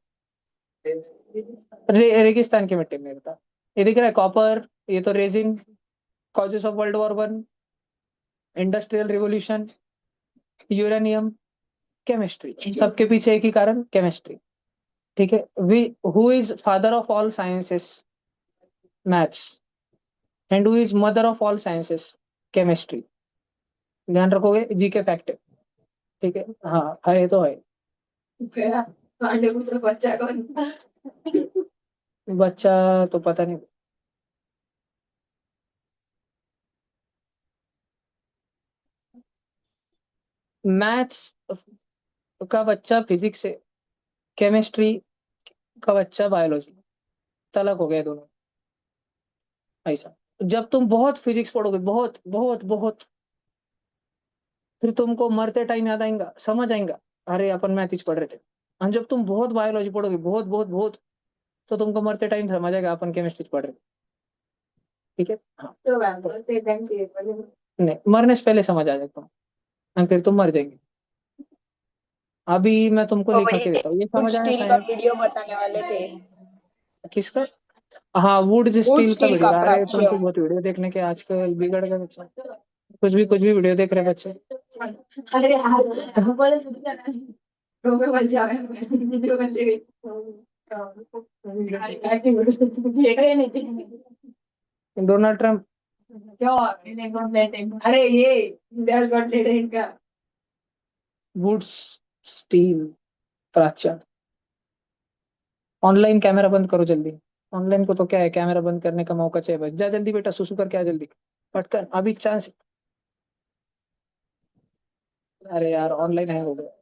[SPEAKER 1] रेगिस्तान की मिट्टी में रहता। ये दिख रहा है कॉपर, ये तो resin, causes of world war 1, industrial revolution, uranium, chemistry. सबके पीछे एक ही कारण, केमिस्ट्री। ठीक है, we who is father of all sciences, maths. And who is mother of all sciences, chemistry. ध्यान रखोगे, जी के फैक्ट है। ठीक है, हाँ है, ये तो है। बच्चा कौन था? बच्चा तो पता नहीं। मैथ्स का बच्चा फिजिक्स से, केमिस्ट्री का बच्चा बायोलॉजी, तलक हो गया दोनों। ऐसा, जब तुम बहुत फिजिक्स पढ़ोगे, बहुत बहुत बहुत, फिर तुमको मरते टाइम याद आएगा, समझ आएगा, अरे अपन मैथ ही पढ़ रहे थे। और जब तुम बहुत बायोलॉजी पढ़ोगे, बहुत बहुत बहुत, तो तुमको मरते टाइम समझ आएगा अपन केमिस्ट्री पढ़ रहे थे। ठीक है, हाँ। तो नहीं, मरने से पहले समझ आ जाएगा तुम, और फिर तुम मर जाएंगे। अभी मैं तुमको
[SPEAKER 6] तो
[SPEAKER 1] लिखा
[SPEAKER 6] वही
[SPEAKER 1] के देता हूँ, ये
[SPEAKER 6] वुड
[SPEAKER 1] समझ आया
[SPEAKER 6] स्टील का
[SPEAKER 1] साइंस।
[SPEAKER 6] वीडियो बताने वाले थे।
[SPEAKER 1] किसका? हाँ, वुड
[SPEAKER 6] वुड
[SPEAKER 1] स्टील का
[SPEAKER 6] स्टील
[SPEAKER 1] वीडियो।
[SPEAKER 6] का
[SPEAKER 1] अरे तुम
[SPEAKER 6] प्राच्य।
[SPEAKER 1] तो बहुत वीडियो देखने के आजकल बिगड़ गए बच्चे, कुछ भी वीडियो देख रहे बच्चे। अरे यार, बोले तो क्या है? रोबे बन जावे, वीडियो बन गई। एक्टिंग वीडियो देख रहे नहीं। डोनाल्ड ट्रम्प, क्यों? अरे ये इंडिया गॉट लेटर इनका, वुड स्टील प्राच्य। ऑनलाइन कैमरा बंद करो जल्दी। ऑनलाइन को तो क्या है, कैमरा बंद करने का मौका चाहिए बस। जा जल्दी बेटा, सुसु करके आ जल्दी, पटकन अभी चांस। अरे यार, ऑनलाइन है हो गया।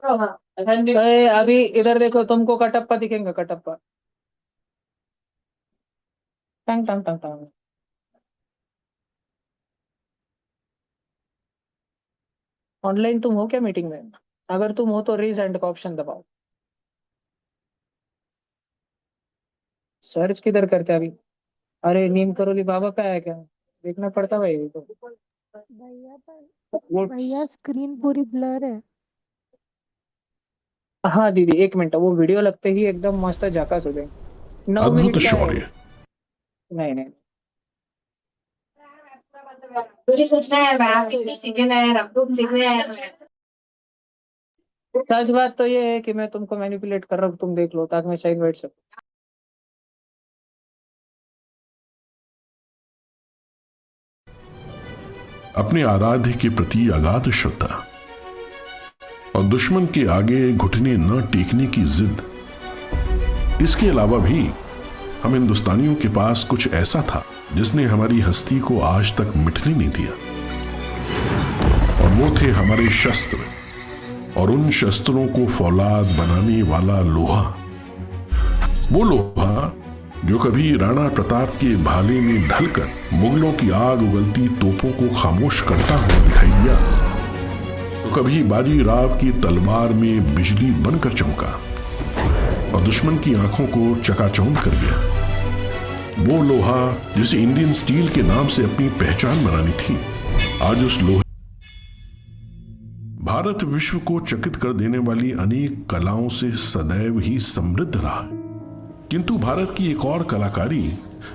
[SPEAKER 1] अभी इधर देखो, तुमको कटप्पा दिखेंगे, कटप्पा। टंग टंग टंग टंग। ऑनलाइन तुम हो क्या मीटिंग में? अगर तुम हो तो रेज हैंड का ऑप्शन दबाओ। सर्च किधर करते हैं अभी? अरे नीम करोली बाबा पे आया क्या? देखना पड़ता भाई ये तो।
[SPEAKER 6] भैया पर
[SPEAKER 1] वो
[SPEAKER 6] भैया स्क्रीन पूरी ब्लर है।
[SPEAKER 1] हाँ दीदी, एक मिनट, वो वीडियो लगते ही एकदम मस्त झाकास हो जाएंगे। 9 मिनट
[SPEAKER 7] अद्भुत
[SPEAKER 1] क्या है वो?
[SPEAKER 7] शौर्य।
[SPEAKER 1] नहीं नहीं। सच बात तो ये है कि मैं तुमको मैनिपुलेट कर रहा हूँ, तुम देख लो, ताकि मैं शायद बैठ सकूं।
[SPEAKER 7] अपने आराध्य के प्रति अगाध श्रद्धा और दुश्मन के आगे घुटने न टेकने की जिद। इसके अलावा भी हम हिंदुस्तानियों के पास कुछ ऐसा था जिसने हमारी हस्ती को आज तक मिटने नहीं दिया, और वो थे हमारे शस्त्र और उन शस्त्रों को फौलाद बनाने वाला लोहा। वो लोहा जो कभी राणा प्रताप के भाले में ढलकर मुगलों की आग उगलती तोपों को खामोश करता हुआ दिखाई दिया, तो कभी बाजी राव की तलवार में बिजली बनकर चमका और दुश्मन की आंखों को चकाचौंध कर गया। वो लोहा जिसे इंडियन स्टील के नाम से अपनी पहचान बनानी थी, आज उस लोहे भारत विश्व को चकित कर देने वाली अनेक कलाओं से सदैव ही समृद्ध रहा है। किंतु भारत की एक और कलाकारी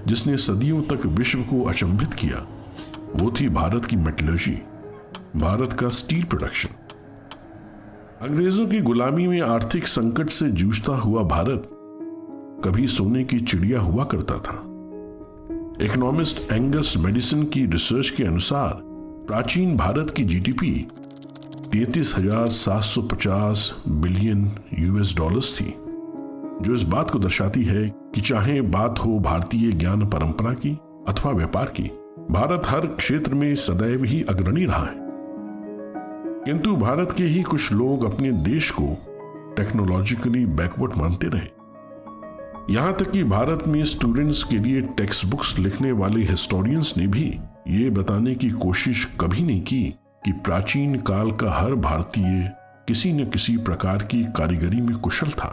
[SPEAKER 7] जिसने सदियों तक विश्व को अचंभित किया, वो थी भारत की मेटलर्जी, भारत का स्टील प्रोडक्शन। अंग्रेजों की गुलामी में आर्थिक संकट से जूझता हुआ भारत कभी सोने की चिड़िया हुआ करता था। इकोनॉमिस्ट एंगस मेडिसन की रिसर्च के अनुसार प्राचीन भारत की जीडीपी 33,750 बिलियन यूएस डॉलर्स थी, जो इस बात को दर्शाती है कि चाहे बात हो भारतीय ज्ञान परंपरा की अथवा व्यापार की, भारत हर क्षेत्र में सदैव ही अग्रणी रहा है। किंतु भारत के ही कुछ लोग अपने देश को टेक्नोलॉजिकली बैकवर्ड मानते रहे। यहां तक कि भारत में स्टूडेंट्स के लिए टेक्स्ट बुक्स लिखने वाले हिस्टोरियंस ने भी ये बताने की कोशिश कभी नहीं की कि प्राचीन काल का हर भारतीय किसी न किसी प्रकार की कारीगरी में कुशल था।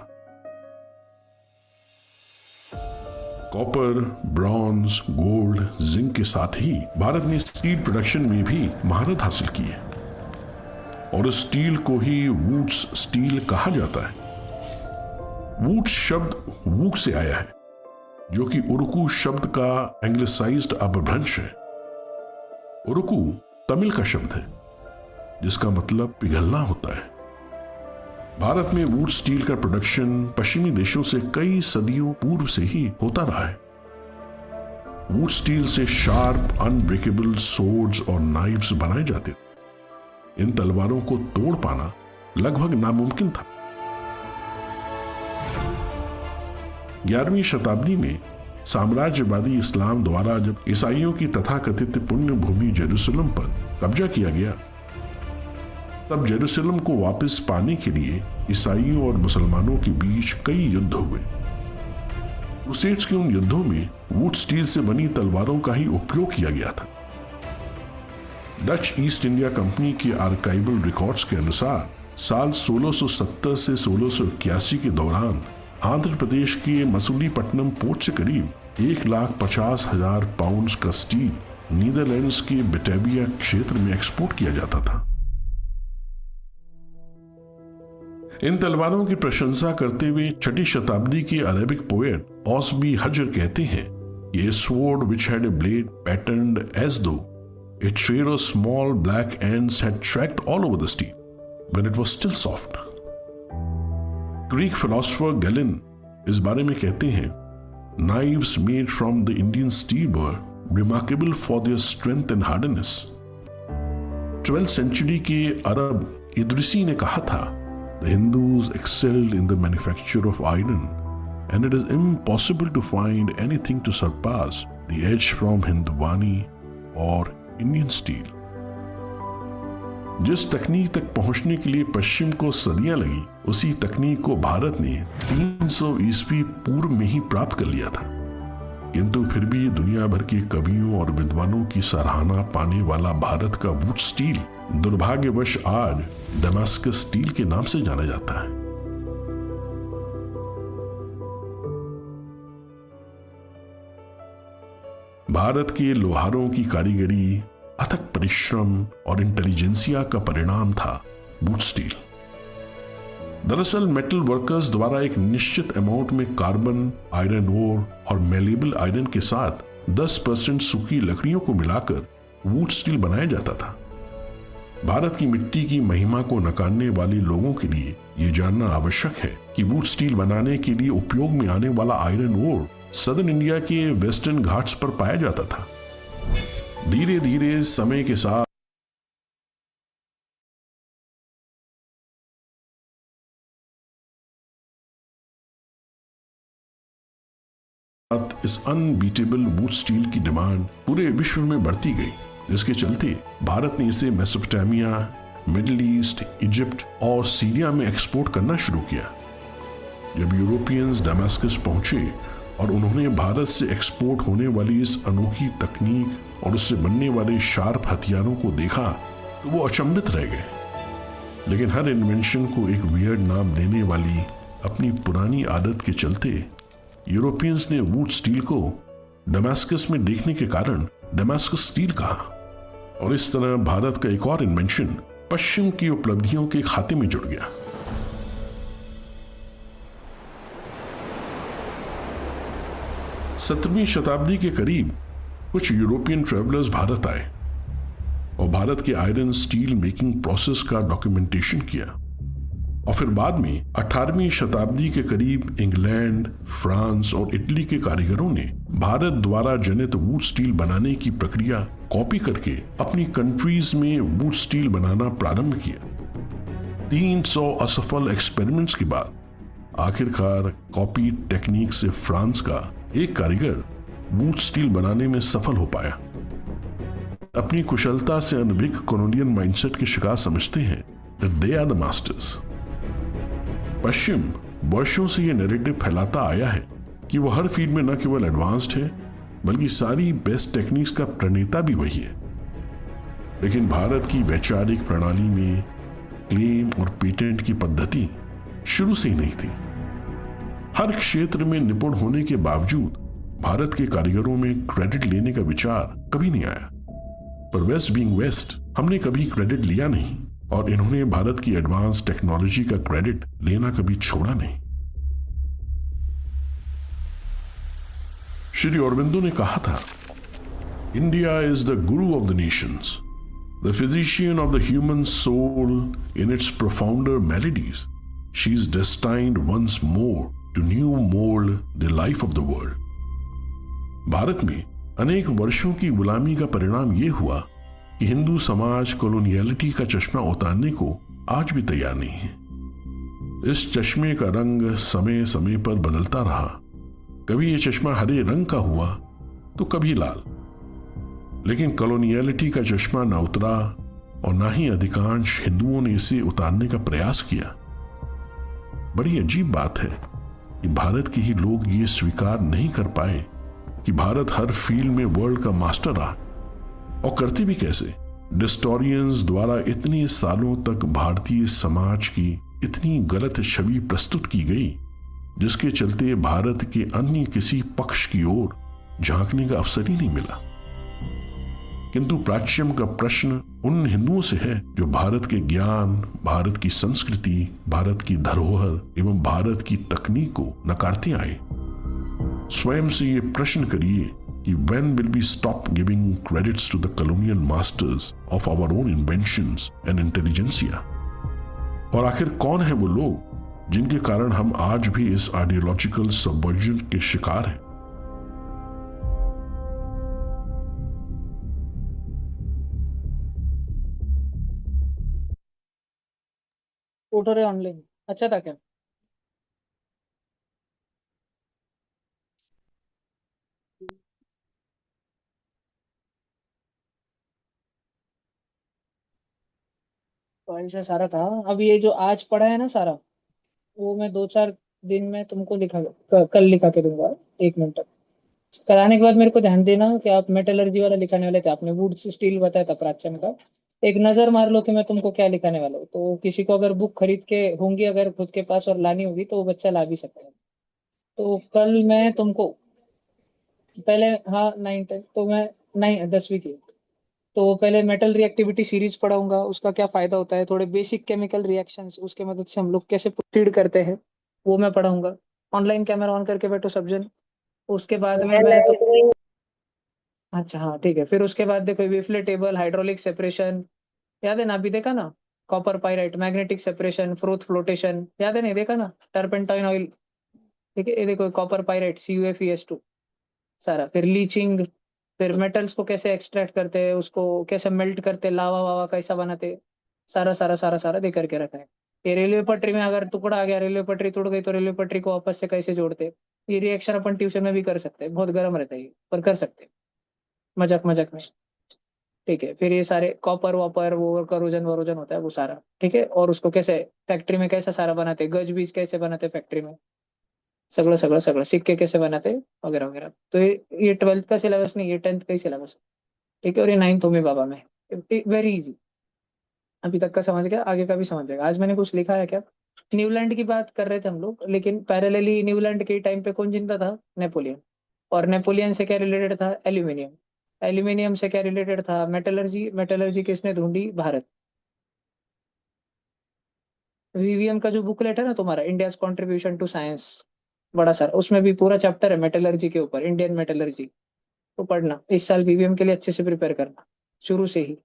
[SPEAKER 7] कॉपर, ब्रॉन्ज, गोल्ड, जिंक के साथ ही भारत ने स्टील प्रोडक्शन में भी महारत हासिल की है, और स्टील को ही वुड्स स्टील कहा जाता है। वुड्स शब्द वूक से आया है, जो कि उरुकू शब्द का एंग्लिसाइज्ड अपभ्रंश है। उरुकू तमिल का शब्द है जिसका मतलब पिघलना होता है। भारत में वुड स्टील का प्रोडक्शन पश्चिमी देशों से कई सदियों पूर्व से ही होता रहा है। वुड स्टील से शार्प अनब्रेकेबल सोर्ड्स और नाइफ्स बनाए जाते थे। इन तलवारों को तोड़ पाना लगभग नामुमकिन था। 11वीं शताब्दी में साम्राज्यवादी इस्लाम द्वारा जब ईसाइयों की तथाकथित पुण्य भूमि जेरूसलम पर कब्जा किया गया, तब जेरूसलम को वापस पाने के लिए ईसाइयों और मुसलमानों के बीच कई युद्ध हुए। क्रूसेड्स के उन युद्धों में वुड स्टील से बनी तलवारों का ही उपयोग किया गया था। डच ईस्ट इंडिया कंपनी के आर्काइवल रिकॉर्ड्स के अनुसार साल 1670 से 1681 के दौरान आंध्र प्रदेश के मसूलीपट्टनम पोर्ट से करीब 1,50,000 पाउंड्स का स्टील नीदरलैंड्स के बेटाविया क्षेत्र में एक्सपोर्ट किया जाता था। इन तलवारों की प्रशंसा करते हुए 6वीं शताब्दी के अरेबिक पोएट ऑसबी हजर कहते हैं कि sword which had a blade patterned edge दो a trail of small black ants had tracked all over the steel when it was still soft. Greek philosopher Galen इस बारे में कहते हैं, knives made from the Indian steel were remarkable for their strength and hardness. 12th century के अरब इद्रिसी ने कहा था, the Hindus excelled in the manufacture of iron and it is impossible to find anything to surpass the edge from Hindwani or Indian steel. जिस तकनीक तक पहुंचने के लिए पश्चिम को सदियां लगी, उसी तकनीक को भारत ने 300 ईस्वी पूर्व में ही प्राप्त कर लिया था। किंतु फिर भी दुनिया भर के कवियों और विद्वानों की सराहना पाने वाला भारत का वुड स्टील दुर्भाग्यवश आज दमास्कस स्टील के नाम से जाना जाता है। भारत के लोहारों की कारीगरी, अथक परिश्रम और इंटेलिजेंसिया का परिणाम था वुड स्टील। दरअसल मेटल वर्कर्स द्वारा एक निश्चित अमाउंट में कार्बन, आयरन ओर और मेलेबल आयरन के साथ 10% सूखी लकड़ियों को मिलाकर वुड स्टील बनाया जाता था। भारत की मिट्टी की महिमा को नकारने वाले लोगों के लिए यह जानना आवश्यक है कि वुड स्टील बनाने के लिए उपयोग में आने वाला आयरन ओर सदर्न इंडिया के वेस्टर्न घाट्स पर पाया जाता था। धीरे धीरे समय के साथ इस अनबीटेबल वुड स्टील की डिमांड पूरे विश्व में बढ़ती गई, जिसके चलते भारत ने इसे मेसोपोटामिया, मिडिल ईस्ट, इजिप्ट और सीरिया में एक्सपोर्ट करना शुरू किया। जब यूरोपियंस दमास्कस पहुंचे और उन्होंने भारत से एक्सपोर्ट होने वाली इस अनोखी तकनीक और उससे बनने वाले शार्प हथियारों को देखा तो वो अचंभित रह गए। लेकिन हर इन्वेंशन को एक वियर्ड नाम देने वाली अपनी पुरानी आदत के चलते यूरोपियंस ने वुड स्टील को दमास्कस में देखने के कारण दमास्कस स्टील कहा, और इस तरह भारत का एक और इन्वेंशन पश्चिम की उपलब्धियों के खाते में जुड़ गया। सत्रहवीं शताब्दी के करीब कुछ यूरोपियन ट्रेवलर्स भारत आए और भारत के आयरन स्टील मेकिंग प्रोसेस का डॉक्यूमेंटेशन किया, और फिर बाद में 18वीं शताब्दी के करीब इंग्लैंड, फ्रांस और इटली के कारीगरों ने भारत द्वारा जनित वुड स्टील बनाने की प्रक्रिया कॉपी करके अपनी कंट्रीज में वुड स्टील बनाना प्रारंभ किया। 300 असफल एक्सपेरिमेंट्स के बाद आखिरकार कॉपी टेक्निक से फ्रांस का एक कारीगर वुड स्टील बनाने में सफल हो पाया। अपनी कुशलता से अनभिज्ञ कॉलोनियल माइंडसेट के शिकार समझते हैं that they are the masters। पश्चिम वर्षों से यह नैरेटिव फैलाता आया है कि वो हर फील्ड में न केवल एडवांस्ड है बल्कि सारी बेस्ट टेक्निक्स का प्रणेता भी वही है। लेकिन भारत की वैचारिक प्रणाली में क्लेम और पेटेंट की पद्धति शुरू से ही नहीं थी। हर क्षेत्र में निपुण होने के बावजूद भारत के कारीगरों में क्रेडिट लेने का विचार कभी नहीं आया। पर वेस्ट बीइंग वेस्ट, हमने कभी क्रेडिट लिया नहीं और इन्होंने भारत की एडवांस टेक्नोलॉजी का क्रेडिट लेना कभी छोड़ा नहीं। श्री अरबिंदो ने कहा था, India is the guru of the nations, the physician of the human soul in its profounder melodies. She is destined once more to new mould the life of the world. Bharat में अनेक वर्षों की गुलामी का परिणाम यह हुआ कि हिंदू समाज कॉलोनियलिटी का चश्मा उतारने को आज भी तैयार नहीं है। इस चश्मे का रंग समय समय पर बदलता रहा। कभी यह चश्मा हरे रंग का हुआ तो कभी लाल, लेकिन कॉलोनियलिटी का चश्मा न उतरा और न ही अधिकांश हिंदुओं ने इसे उतारने का प्रयास किया। बड़ी अजीब बात है कि भारत के ही लोग ये स्वीकार नहीं कर पाए कि भारत हर फील्ड में वर्ल्ड का मास्टर रहा, और करते भी कैसे। डिस्टोरियंस द्वारा इतने सालों तक भारतीय समाज की इतनी गलत छवि प्रस्तुत की गई जिसके चलते भारत के अन्य किसी पक्ष की ओर झांकने का अवसर ही नहीं मिला। किंतु प्राच्यम का प्रश्न उन हिंदुओं से है जो भारत के ज्ञान, भारत की संस्कृति, भारत की धरोहर एवं भारत की तकनीक को नकारते आए। स्वयं से ये प्रश्न करिए कि when will we stop giving credits to the colonial masters of our own inventions and intelligentsia? और आखिर कौन है वो लोग जिनके कारण हम आज भी इस आइडियोलॉजिकल सबवर्जन के शिकार हैं?
[SPEAKER 1] ट्यूटोरियल ऑनलाइन अच्छा था क्या? तो ऐसा सारा था। अब ये जो आज पढ़ा है ना सारा, वो मैं 2-4 दिन में तुमको कल लिखा के दूंगा। 1 मिनट तक कराने के बाद मेरे को ध्यान देना कि आप मेटलर्जी वाला लिखाने वाले थे, आपने वुड से स्टील बताया था प्राचीन का। एक नजर मार लो कि मैं तुमको क्या लिखाने वाला हूँ, तो किसी को अगर बुक खरीद के होंगी अगर खुद के पास और लानी होगी तो वो बच्चा ला भी सकता है। तो कल मैं तुमको पहले, हाँ 9 10 तो मैं, नहीं 10वीं की, तो पहले मेटल रिएक्टिविटी सीरीज पढ़ाऊंगा, उसका क्या फायदा होता है, थोड़े बेसिक केमिकल रिएक्शंस उसके मदद से हम लोग कैसे प्रोसीड करते हैं वो मैं पढ़ाऊंगा। ऑनलाइन कैमरा ऑन करके बैठो सब जन। उसके बाद में मैं तो, अच्छा हाँ ठीक है, फिर उसके बाद देखो वेफले टेबल, हाइड्रोलिक सेपरेशन, याद है ना, अभी देखा ना, copper pyrite, magnetic separation, froth flotation, याद है नहीं देखा ना, टर्पेंटाइन ऑयल, ठीक है, ये देखो कॉपर पाइराइट CuFeS2 सारा, फिर लीचिंग, फिर मेटल्स को कैसे एक्सट्रैक्ट करते हैं, उसको कैसे मेल्ट करते हैं, लावा वावा कैसा बनाते हैं, सारा सारा सारा सारा दे करके रखा है। ये रेलवे पटरी में अगर टुकड़ा आ गया, रेलवे पटरी टूट गई, तो रेलवे पटरी को वापस से कैसे जोड़ते हैं, ये रिएक्शन अपन ट्यूशन में भी कर सकते हैं, बहुत गर्म रहता है ये, पर कर सकते हैं मजाक मजाक में। ठीक है, फिर ये सारे कॉपर वॉपर वो करोजन वरोजन होता है वो सारा, ठीक है, और उसको कैसे फैक्ट्री में कैसा सारा बनाते हैं, गज बीज कैसे बनाते हैं फैक्ट्री में, सगळं सगळं सगळं, सिक्के कैसे बनाते हैं वगैरह वगैरह। तो ये 12th का सिलेबस नहीं, ये 10th का ही सिलेबस, ठीक है, और ये 9th में बाबा में, वेरी इजी। अभी तक का समझ गया, आगे का भी समझ जाएगा। आज मैंने कुछ लिखा है क्या? न्यूलैंड की बात कर रहे थे हम लोग, लेकिन पैरेलली न्यूलैंड के टाइम पे कौन जिंदा था? नेपोलियन। और नेपोलियन से क्या रिलेटेड था? एल्यूमिनियम। एल्यूमिनियम से क्या रिलेटेड था? मेटलर्जी। मेटलर्जी किसने ढूंढी? भारत। VVM का जो बुकलेट है ना तुम्हारा, इंडिया कॉन्ट्रीब्यूशन टू साइंस, बड़ा सारा, उसमें भी पूरा चैप्टर है मेटलर्जी के ऊपर, इंडियन मेटलर्जी। तो पढ़ना इस साल VVM के लिए अच्छे से प्रिपेयर करना, शुरू से ही।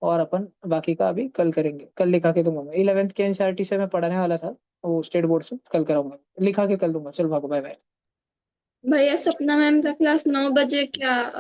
[SPEAKER 1] और अपन बाकी का अभी कल करेंगे, कल लिखा के दूंगा मैं। 11th के NCERT से मैं पढ़ाने वाला था, वो स्टेट बोर्ड से कल कराऊंगा, लिखा के कल दूंगा। चल भागो, बाय बाय।
[SPEAKER 4] भैया सपना मैम का क्लास 9 बजे क्या